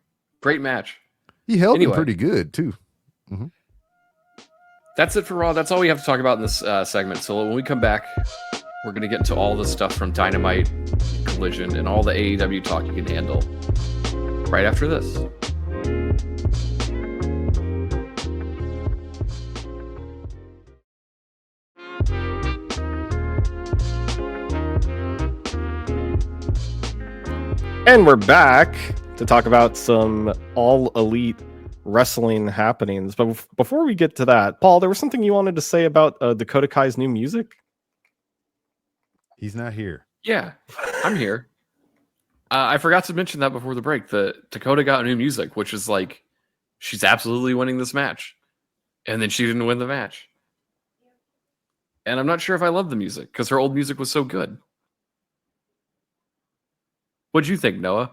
Great match. He held Anyway. him pretty good, too. That's it for Raw. That's all we have to talk about in this segment. So when we come back, we're going to get into all the stuff from Dynamite, Collision, and all the AEW talk you can handle right after this. And we're back to talk about some all elite wrestling happenings. But before we get to that, Paul, there was something you wanted to say about Dakota Kai's new music? He's not here. Yeah, I'm here. I forgot to mention that before the break. The Dakota got new music, which is like she's absolutely winning this match, and then she didn't win the match. And I'm not sure if I love the music because her old music was so good. What'd you think, Noah?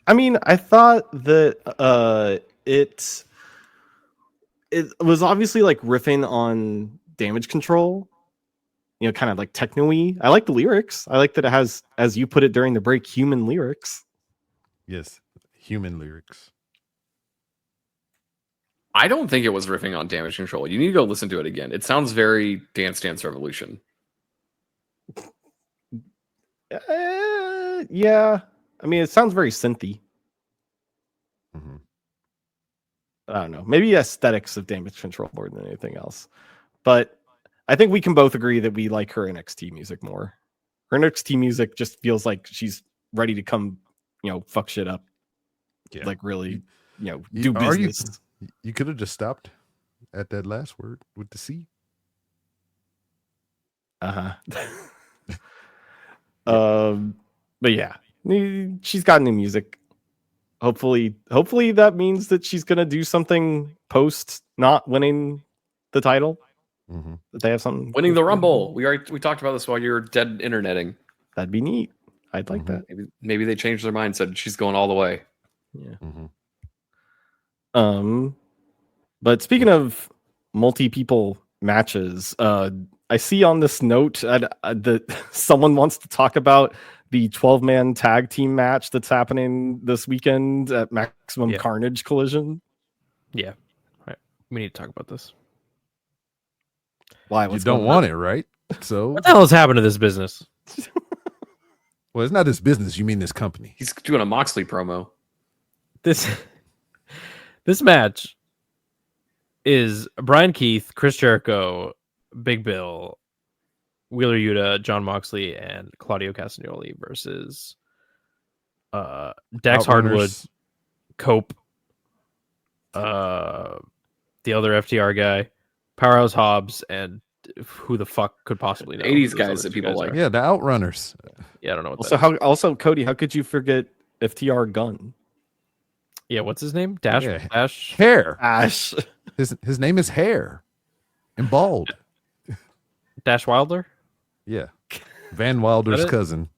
I mean, I thought that it was obviously like riffing on Damage Control, you know, kind of like techno-y. I like the lyrics. I like that it has, as you put it during the break, human lyrics. Yes. Human lyrics. I don't think it was riffing on Damage Control. You need to go listen to it again. It sounds very Dance Dance Revolution. Yeah. I mean, it sounds very synthy. Mm-hmm. I don't know. Maybe aesthetics of Damage Control more than anything else. But I think we can both agree that we like her NXT music more. Her NXT music just feels like she's ready to come, you know, fuck shit up. Yeah. Like really, you know, You- do are you- business. You could have just stopped at that last word with the C. Uh-huh. But yeah, she's got new music. Hopefully that means that she's gonna do something post not winning the title. That they have something Winning the Rumble. We talked about this while you were dead interneting. That'd be neat. I'd like that. Maybe they changed their mind, said she's going all the way. Yeah. But speaking of multi-people matches, I see on this note that someone wants to talk about the 12-man tag team match that's happening this weekend at Maximum Carnage Collision. Yeah. Right. We need to talk about this. Why? You don't want it, right? So what the hell is happening to this business? Well, it's not this business. You mean this company? He's doing a Moxley promo. This match is Brian Keith, Chris Jericho, Big Bill, Wheeler Yuta, John Moxley, and Claudio Castagnoli versus Dax Hardwood, Cope, the other FTR guy, Powerhouse Hobbs, and who the fuck could possibly know? 80s guys that people like. Yeah, the Outrunners. Yeah, I don't know what also, Cody, how could you forget FTR Gunn? Yeah, what's his name? Dash Hair. Ash. His name is Hair. And bald. Dash Wilder? Yeah. Van Wilder's cousin.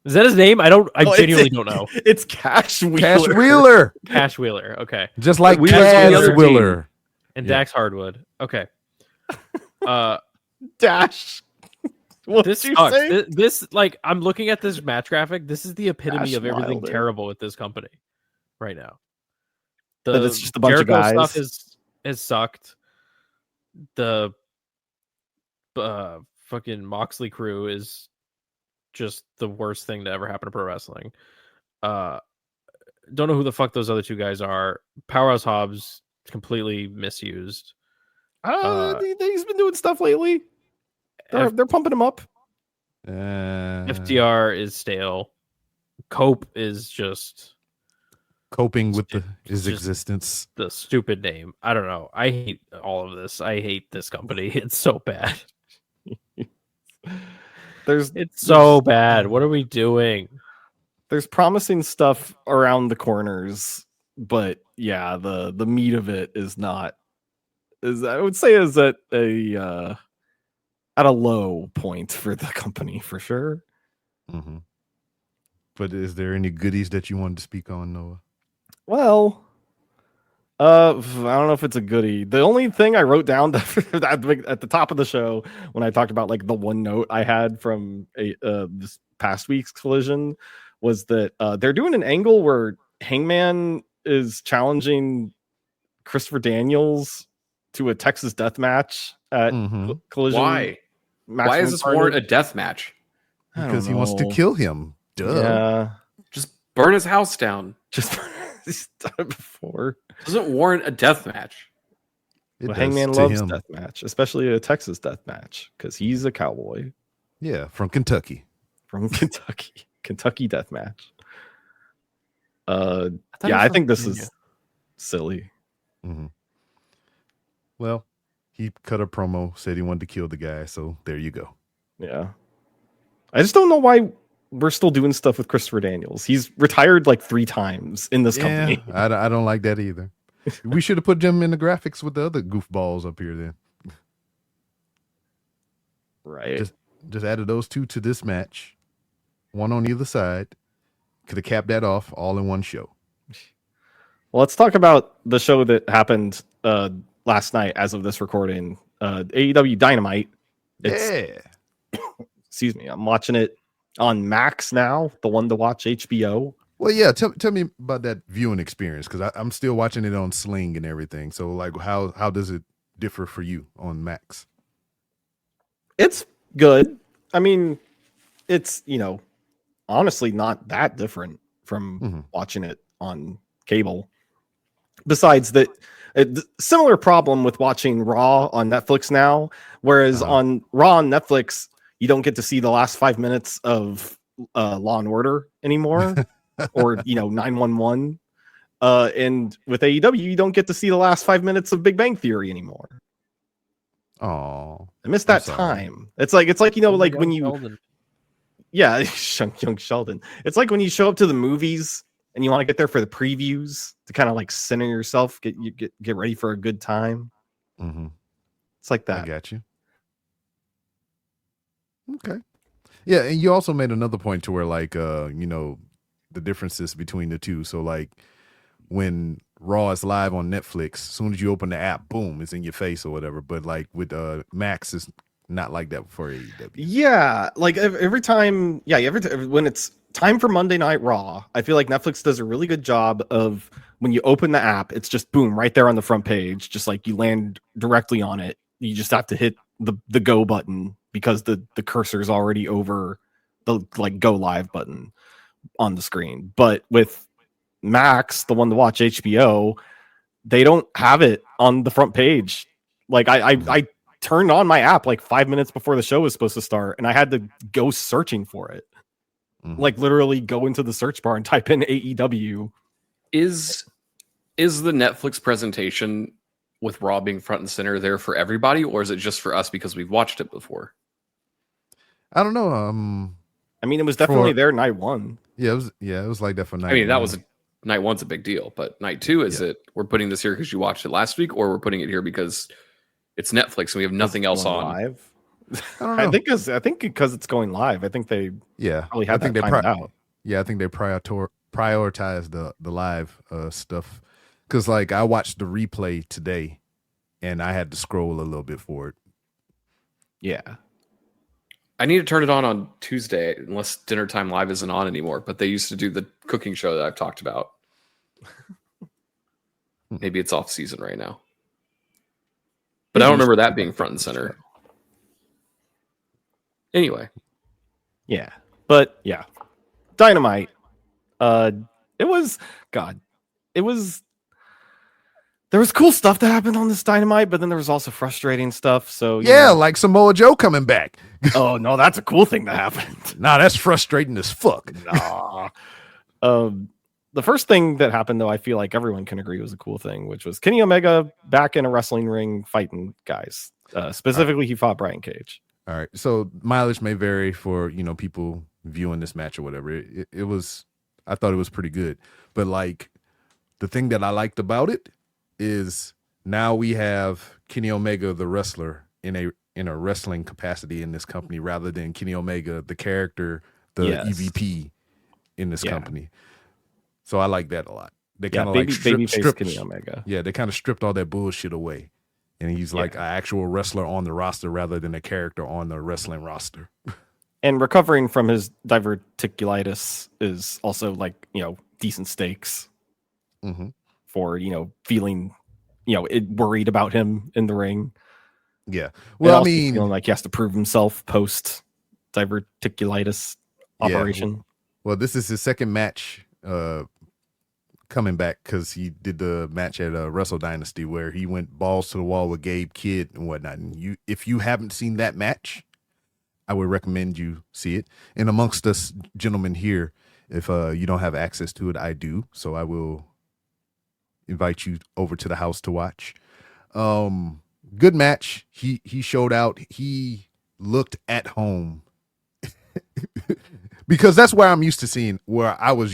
Is that his name? I genuinely don't know. It's Cash Wheeler. Cash Wheeler. Cash Wheeler. Okay. Just like Wheeler's Cash Wheeler. And Dax Hardwood. Okay. Dash. What this did you sucks. say? This like I'm looking at this match graphic. This is the epitome Dash of everything Wilder. terrible with this company right now. That it's just a bunch Jericho of guys. stuff has sucked. The fucking Moxley crew is just the worst thing to ever happen to pro wrestling. Don't know who the fuck those other two guys are. Powerhouse Hobbs completely misused. He's been doing stuff lately. They're pumping him up. FTR is stale. Cope is just coping with his existence. The stupid name. I don't know. I hate all of this. I hate this company. It's so bad. It's so bad. What are we doing? There's promising stuff around the corners, but yeah, the meat of it is not. I would say is at a low point for the company for sure. Mm-hmm. But is there any goodies that you wanted to speak on, Noah? Well, I don't know if it's a goodie. The only thing I wrote down at the top of the show when I talked about like the one note I had from this past week's Collision was that they're doing an angle where Hangman is challenging Christopher Daniels to a Texas death match at Collision. Why? Why is this warrant a death match? Because he wants to kill him. Duh. Yeah. Just burn his house down. He's done it before. Doesn't warrant a death match. Well, Hangman loves death match, especially a Texas death match, because he's a cowboy. Yeah, from Kentucky. Kentucky death match. I think this is silly. Mm-hmm. Well, he cut a promo, said he wanted to kill the guy, so there you go. Yeah. I just don't know why we're still doing stuff with Christopher Daniels. He's retired like 3 times in this company. I don't like that either. We should have put him in the graphics with the other goofballs up here then. Right. Just added those two to this match. One on either side. Could have capped that off all in one show. Well, let's talk about the show that happened last night as of this recording. AEW Dynamite. Excuse me. I'm watching it on Max now, the one to watch HBO. Well, yeah. Tell me about that viewing experience, because I'm still watching it on Sling and everything. So, like, how does it differ for you on Max? It's good. I mean, it's, honestly not that different from watching it on cable. Besides that, similar problem with watching Raw on Netflix now, whereas on Raw on Netflix, you don't get to see the last 5 minutes of Law and Order anymore, or 911. And with AEW, you don't get to see the last 5 minutes of Big Bang Theory anymore. Oh, I missed that time. It's like like when you, Sheldon. yeah, young Sheldon. It's like when you show up to the movies and you want to get there for the previews to kind of like center yourself, get ready for a good time. Mm-hmm. It's like I that. got you. Okay. Yeah, and you also made another point to where like the differences between the two. So like when Raw is live on Netflix, as soon as you open the app, boom, it's in your face or whatever. But like with Max, it's not like that for AEW. Yeah, like every time, when it's time for Monday Night Raw, I feel like Netflix does a really good job of when you open the app, it's just boom right there on the front page, just like you land directly on it. You just have to hit the go button because the cursor is already over the like go live button on the screen. But with Max, the one to watch HBO, they don't have it on the front page. Like I turned on my app like 5 minutes before the show was supposed to start, and I had to go searching for it. Like literally go into the search bar and type in AEW. Is the Netflix presentation with Raw being front and center there for everybody, or is it just for us because we've watched it before? I don't know. I mean, it was definitely there night one. Yeah, it was like that for night. I mean, that was night one's a big deal, but night two is it? We're putting this here because you watched it last week, or we're putting it here because it's Netflix and we have nothing else on live. I don't know. I think because it's going live. I think they probably had that timed out. Yeah, I think they prioritize the live stuff because like I watched the replay today, and I had to scroll a little bit for it. Yeah. I need to turn it on Tuesday unless Dinner Time Live isn't on anymore. But they used to do the cooking show that I've talked about. Maybe it's off season right now. But I don't remember that being front and center. Anyway. Yeah. But yeah. Dynamite. It was there was cool stuff that happened on this Dynamite, but then there was also frustrating stuff. So like Samoa Joe coming back. Oh no, that's a cool thing that happened. Nah, that's frustrating as fuck. Nah. The first thing that happened, though, I feel like everyone can agree was a cool thing, which was Kenny Omega back in a wrestling ring fighting guys. Specifically, he fought Brian Cage. All right. So mileage may vary for people viewing this match or whatever. It was, I thought it was pretty good. But like the thing that I liked about it is now we have Kenny Omega, the wrestler, in a wrestling capacity in this company, rather than Kenny Omega, the character, the EVP in this company. So I like that a lot. They kind of like stripped Kenny Omega. Yeah, they kind of stripped all that bullshit away, and he's like an actual wrestler on the roster rather than a character on the wrestling roster. And recovering from his diverticulitis is also like decent stakes. For feeling worried about him in the ring. Yeah, well, I mean, feeling like he has to prove himself post diverticulitis operation. Well, this is his second match coming back because he did the match at Wrestle Dynasty where he went balls to the wall with Gabe Kidd and whatnot. And if you haven't seen that match, I would recommend you see it. And amongst us gentlemen here, if you don't have access to it, I do. So I will invite you over to the house to watch. Good match. He showed out. He looked at home because that's where I was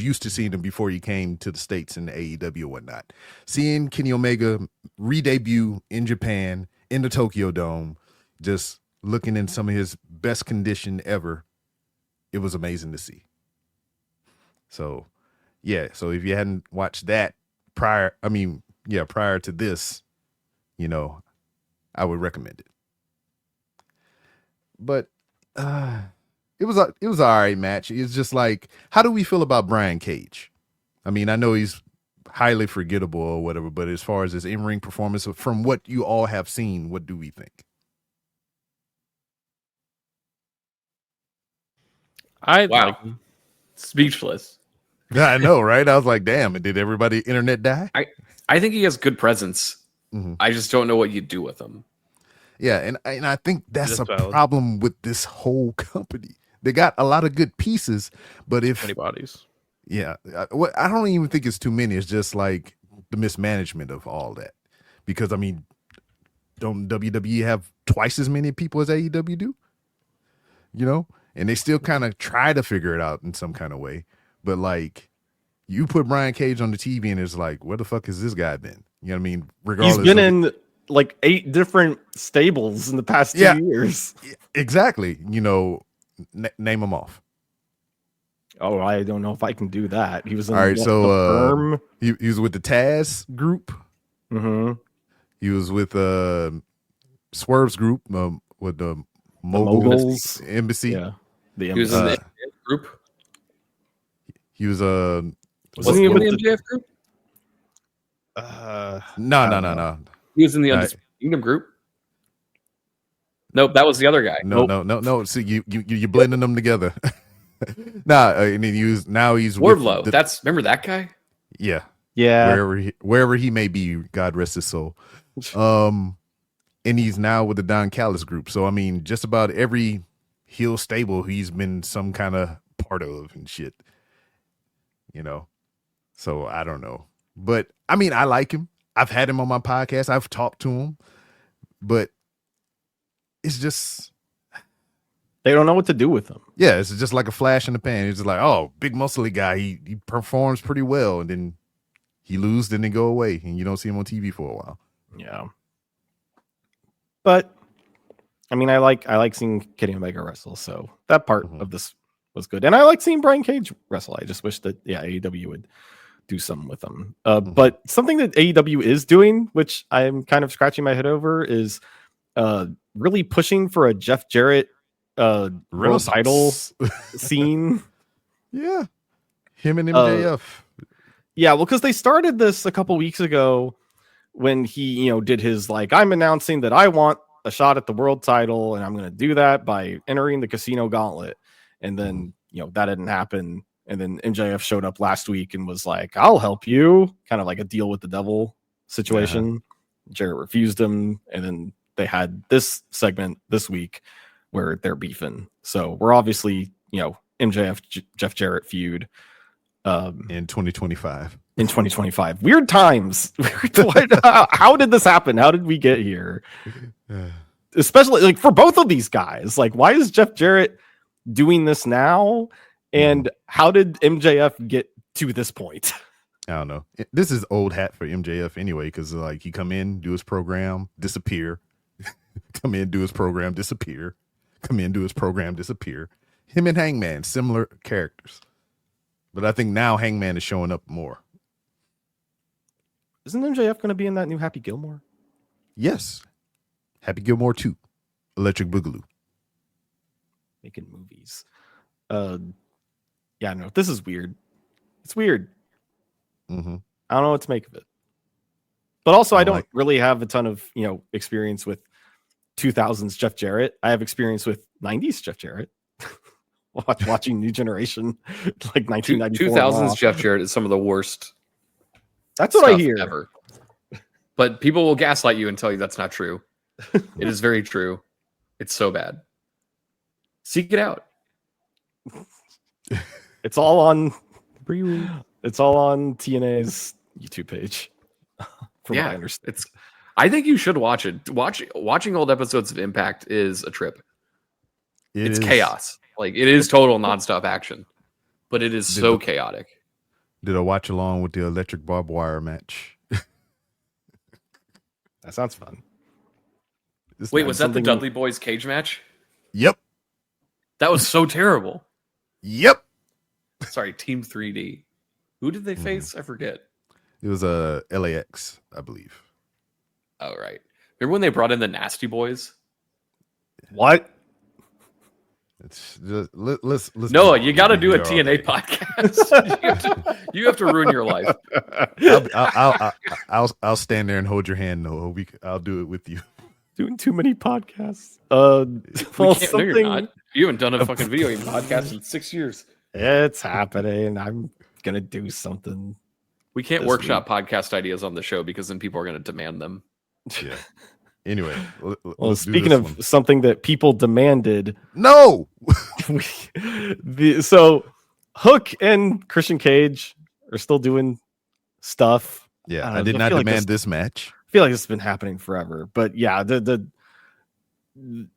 used to seeing him before he came to the States in the AEW and whatnot. Seeing Kenny Omega re-debut in Japan in the Tokyo Dome, just looking in some of his best condition ever. It was amazing to see. So if you hadn't watched that prior to this, I would recommend it. But it was an all right match. It's just like, how do we feel about Brian Cage? I mean, I know he's highly forgettable or whatever, but as far as his in-ring performance, from what you all have seen, what do we think? Speechless. Yeah, I know, right? I was like, damn, did everybody internet die? I think he has good presence. I just don't know what you do with him. Yeah, and I think that's a problem with this whole company. They got a lot of good pieces, but if anybody's, I don't even think it's too many. It's just like the mismanagement of all that. Because I mean, don't WWE have twice as many people as AEW do? And they still kind of try to figure it out in some kind of way. But like, you put Brian Cage on the TV and it's like, where the fuck has this guy been? You know what I mean? Regardless, like 8 different stables in the past 2 years. Exactly. You know, name them off. Oh, I don't know if I can do that. He was in All right. the So firm. He was with the Taz group. Mm-hmm. He was with Swerve's group with the Moguls Embassy. Yeah, He was in the MJF group. He was Was he in the MJF group? No. He was in the Undisputed Kingdom group. Nope, that was the other guy. No. See, you're blending them together. And then he's Wardlow. Remember that guy? Yeah. Wherever he may be, God rest his soul. And he's now with the Don Callis group. So I mean, just about every heel stable he's been some kind of part of and shit. You know. So I don't know. But I mean, I like him. I've had him on my podcast. I've talked to him. But it's just they don't know what to do with him. Yeah, it's just like a flash in the pan. It's just like, oh, big muscly guy. He performs pretty well, and then he loses, then they go away, and you don't see him on TV for a while. Yeah. But I mean, I like seeing Kenny Omega wrestle, so that part of this was good. And I like seeing Brian Cage wrestle. I just wish that AEW would do something with them. But something that AEW is doing, which I'm kind of scratching my head over, is really pushing for a Jeff Jarrett world title scene. Yeah. Him and MJF. Yeah, well, because they started this a couple weeks ago when he, did his I'm announcing that I want a shot at the world title, and I'm going to do that by entering the Casino Gauntlet. And then, that didn't happen. And then MJF showed up last week and was like, I'll help you. Kind of like a deal with the devil situation. Jarrett refused him. And then they had this segment this week where they're beefing. So we're obviously, MJF Jeff Jarrett feud. In 2025. In 2025. Weird times. How did this happen? How did we get here? Especially for both of these guys. Why is Jeff Jarrett doing this now? And how did MJF get to this point? I don't know. This is old hat for MJF anyway, because he come in, do his program, disappear. Come in, do his program, disappear. Come in, do his program, disappear. Him and Hangman, similar characters. But I think now Hangman is showing up more. Isn't MJF going to be in that new Happy Gilmore? Yes. Happy Gilmore 2. Electric Boogaloo. Making movies. Yeah, no, this is weird. It's weird. Mm-hmm. I don't know what to make of it. But also, I don't really have a ton of, experience with 2000s Jeff Jarrett. I have experience with 90s Jeff Jarrett. Watching New Generation, 1994. 2000s Jeff Jarrett is some of the worst. That's what I hear. Ever. But people will gaslight you and tell you that's not true. It is very true. It's so bad. Seek it out. It's all on TNA's YouTube page. From what I understand. I think you should watch it. Watching old episodes of Impact is a trip. It's chaos. It is total nonstop action, but it is so chaotic. Did I watch along with the electric barbed wire match? That sounds fun. Wait, was that the Dudley Boys cage match? Yep. That was so terrible. Yep. Sorry, Team 3D. Who did they face? I forget. It was a LAX, I believe. Oh, right. Remember when they brought in the Nasty Boys? What? It's just let's Noah, you got to do a TNA podcast. you have to ruin your life. I'll stand there and hold your hand, Noah. I'll do it with you. Doing too many podcasts. You're not. You haven't done a fucking video game podcast in 6 years. It's happening. I'm gonna do something. We can't workshop podcast ideas on the show because then people are gonna demand them. Yeah. Anyway, speaking of something that people demanded, no. So Hook and Christian Cage are still doing stuff. Yeah, I did not demand this match. I feel like this has been happening forever, but yeah, the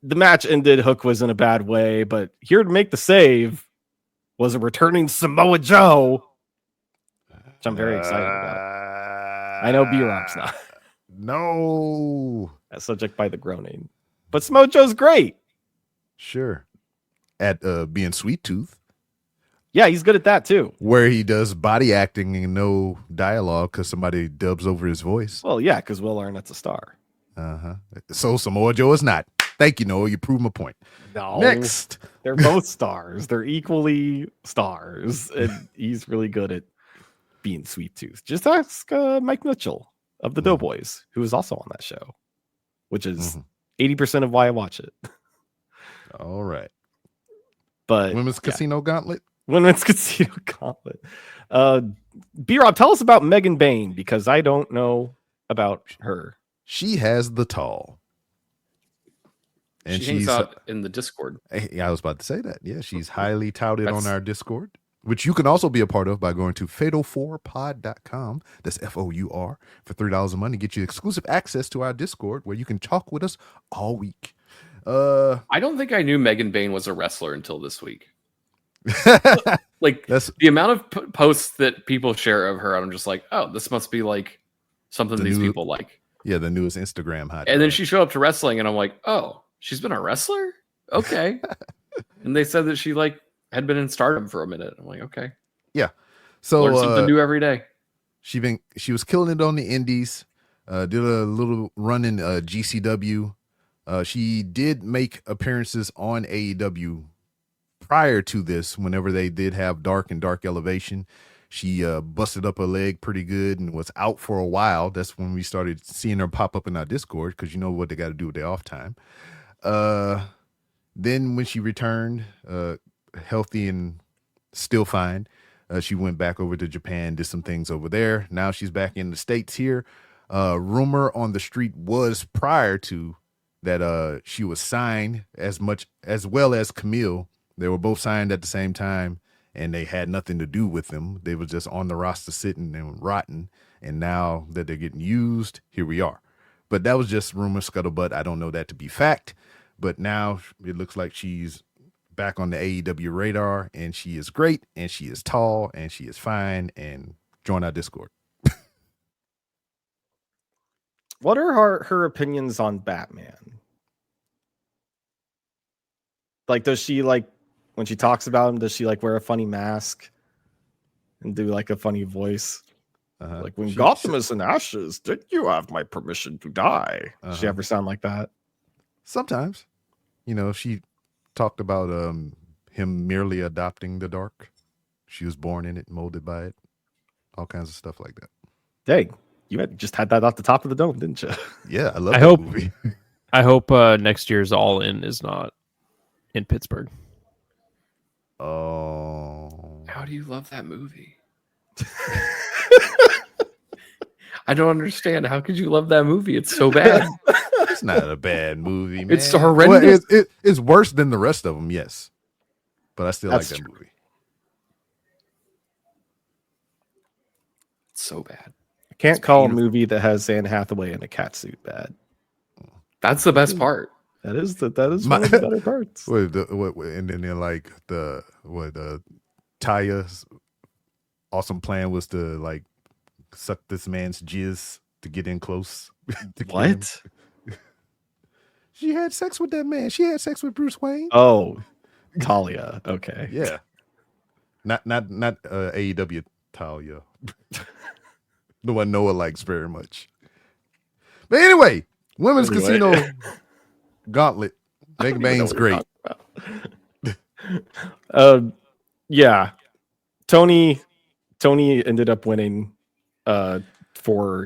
match ended. Hook was in a bad way, but here to make the save was a returning Samoa Joe, which I'm very excited about. I know B-Rob's not. No. As subject by the groaning. But Smojo's great. Sure. At being Sweet Tooth. Yeah, he's good at that too. Where he does body acting and no dialogue because somebody dubs over his voice. Well, yeah, because Will Arnett's a star. So Samoa Joe is not. Thank you, Noah. You proved my point. No. Next. They're both stars. They're equally stars. And he's really good at being Sweet Tooth. Just ask Mike Mitchell of the Doughboys, who is also on that show, which is 80% of why I watch it. All right. But Women's Casino Gauntlet. Women's Casino Gauntlet. B-Rob, tell us about Megan Bain, because I don't know about her. She has the tall. And she's out in the Discord. I was about to say that. Yeah, she's highly touted on our Discord, which you can also be a part of by going to fatal4pod.com. That's FOUR for $3 a month to get you exclusive access to our Discord where you can talk with us all week. I don't think I knew Megan Bain was a wrestler until this week. Like the amount of posts that people share of her, I'm just like, oh, this must be like something these people like. Yeah, the newest Instagram hot. And then she showed up to wrestling, and I'm like, oh, she's been a wrestler? Okay. And they said that she like had been in Stardom for a minute. I'm like, okay. Yeah. So learn something new every day. She was killing it on the indies. Did a little run in GCW. She did make appearances on AEW prior to this. Whenever they did have Dark and Dark Elevation, she busted up her leg pretty good and was out for a while. That's when we started seeing her pop up in our Discord, because you know what they got to do with their off time. Then when she returned, healthy and still fine, she went back over to Japan, did some things over there. Now she's back in the States here. Rumor on the street was prior to that she was signed as well as Camille. They were both signed at the same time, and they had nothing to do with them. They were just on the roster sitting and rotting. And now that they're getting used, here we are. But that was just rumor scuttlebutt. I don't know that to be fact. But now it looks like she's back on the AEW radar, and she is great, and she is tall, and she is fine, and join our Discord. What are her opinions on Batman? Like, does she like, when she talks about him, does she like wear a funny mask and do like a funny voice? Like, when Gotham is in ashes, did you have my permission to die? Does she ever sound like that? Sometimes. You know, she talked about him merely adopting the dark. She was born in it, molded by it. All kinds of stuff like that. Dang, you just had that off the top of the dome, didn't you? Yeah, I love that movie. I hope next year's All In is not in Pittsburgh. Oh. How do you love that movie? I don't understand. How could you love that movie? It's so bad. It's not a bad movie, man. It's horrendous. Well, it's worse than the rest of them, yes. But I still like that movie. It's so bad. I can't call a movie that has Anne Hathaway in a catsuit bad. That's the best part. That is one of the better parts. And then they're like Taya's awesome plan was to like suck this man's jizz to get in close. What? She had sex with that man. She had sex with Bruce Wayne. Oh, Talia. Okay. Yeah. Not AEW Talia. The one Noah likes very much. But anyway, Women's Casino Gauntlet. Megan Bain's great. Yeah. Tony ended up winning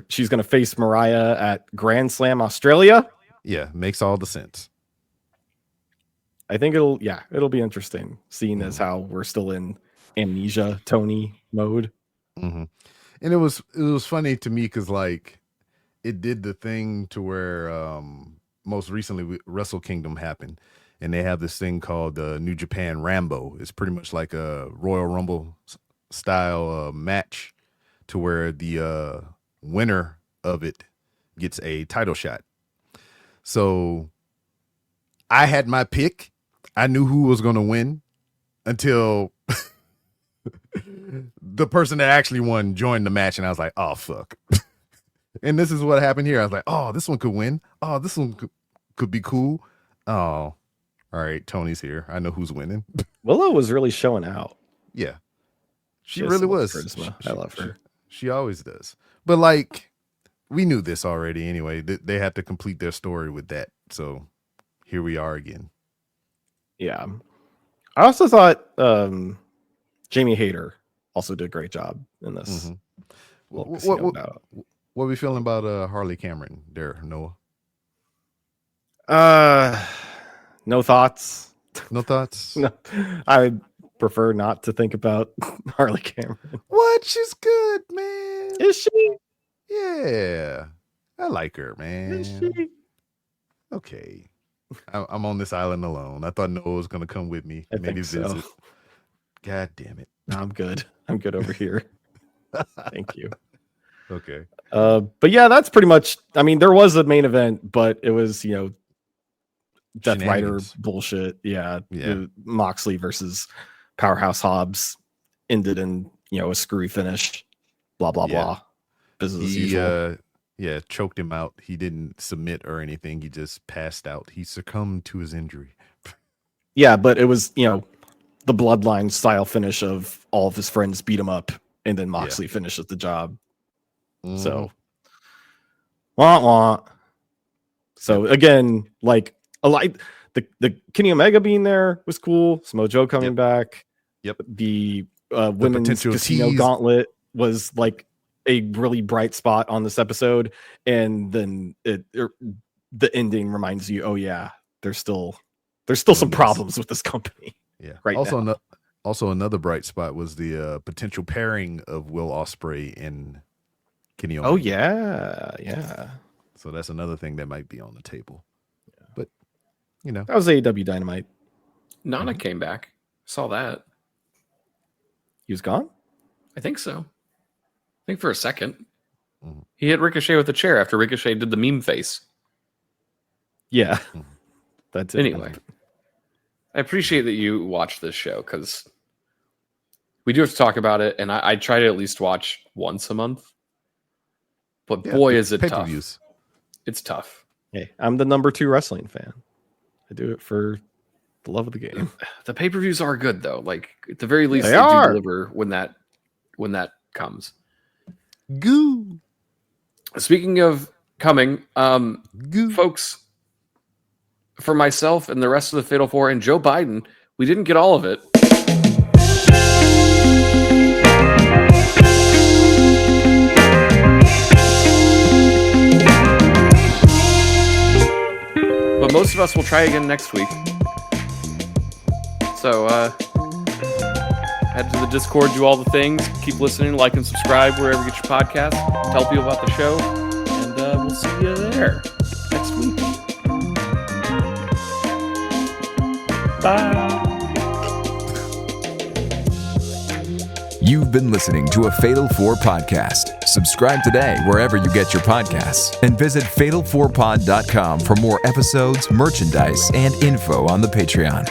she's going to face Mariah at Grand Slam Australia. Yeah, makes all the sense. I think it'll be interesting seeing as how we're still in amnesia Tony mode. Mm-hmm. And it was funny to me because like it did the thing to where most recently Wrestle Kingdom happened, and they have this thing called the New Japan Rambo. It's pretty much like a Royal Rumble style match, to where the winner of it gets a title shot. So I had my pick. I knew who was going to win until the person that actually won joined the match, and I was like, oh, fuck. And this is what happened here. I was like, oh, this one could win. Oh, this one could be cool. Oh, all right. Tony's here. I know who's winning. Willow was really showing out. Yeah. She has really so much was. charisma. I love her. She always does. But like, we knew this already anyway. They had to complete their story with that. So here we are again. Yeah. I also thought Jamie Hayter also did a great job in this. What are we feeling about Harley Cameron there, Noah? No thoughts. No thoughts? No, I prefer not to think about Harley Cameron. What? She's good, man. Is she? Yeah. I like her, man. Is she? Okay. I'm on this island alone. I thought Noah was going to come with me. Maybe visit. So. God damn it. No, I'm good. I'm good over here. Thank you. Okay. But yeah, that's pretty much. I mean, there was a main event, but it was Death Rider bullshit. Yeah. Moxley versus Powerhouse Hobbs ended in a screwy finish. Blah blah blah. Business as usual. Choked him out. He didn't submit or anything. He just passed out. He succumbed to his injury. Yeah, but it was the bloodline style finish of all of his friends beat him up, and then Moxley finishes the job. So, wah. So again, like the Kenny Omega being there was cool. Samoa Joe coming back. Yep. The women's casino gauntlet was like a really bright spot on this episode, and then the ending reminds you, oh yeah, there's still some problems with this company. Yeah. Right. Also, another bright spot was the potential pairing of Will Ospreay and Kenny Omega. Oh yeah. So that's another thing that might be on the table. Yeah. But that was AEW Dynamite. Nana came back. Saw that. He was gone? I think so. I think for a second. He hit Ricochet with a chair after Ricochet did the meme face. Yeah. That's it. Anyway. I appreciate that you watched this show because we do have to talk about it, and I try to at least watch once a month. But boy, is it tough. It's tough. Hey, I'm the number 2 wrestling fan. I do it for the love of the game. The pay-per-views are good though. Like at the very least, they do deliver when that comes. Goo. Speaking of coming, folks, for myself and the rest of the Fatal 4 and Joe Biden, we didn't get all of it. But most of us will try again next week. So, head to the Discord, do all the things, keep listening, like and subscribe wherever you get your podcast. Tell people about the show, and we'll see you there next week. Bye. You've been listening to a Fatal 4 podcast. Subscribe today wherever you get your podcasts and visit fatal4pod.com for more episodes, merchandise, and info on the Patreon.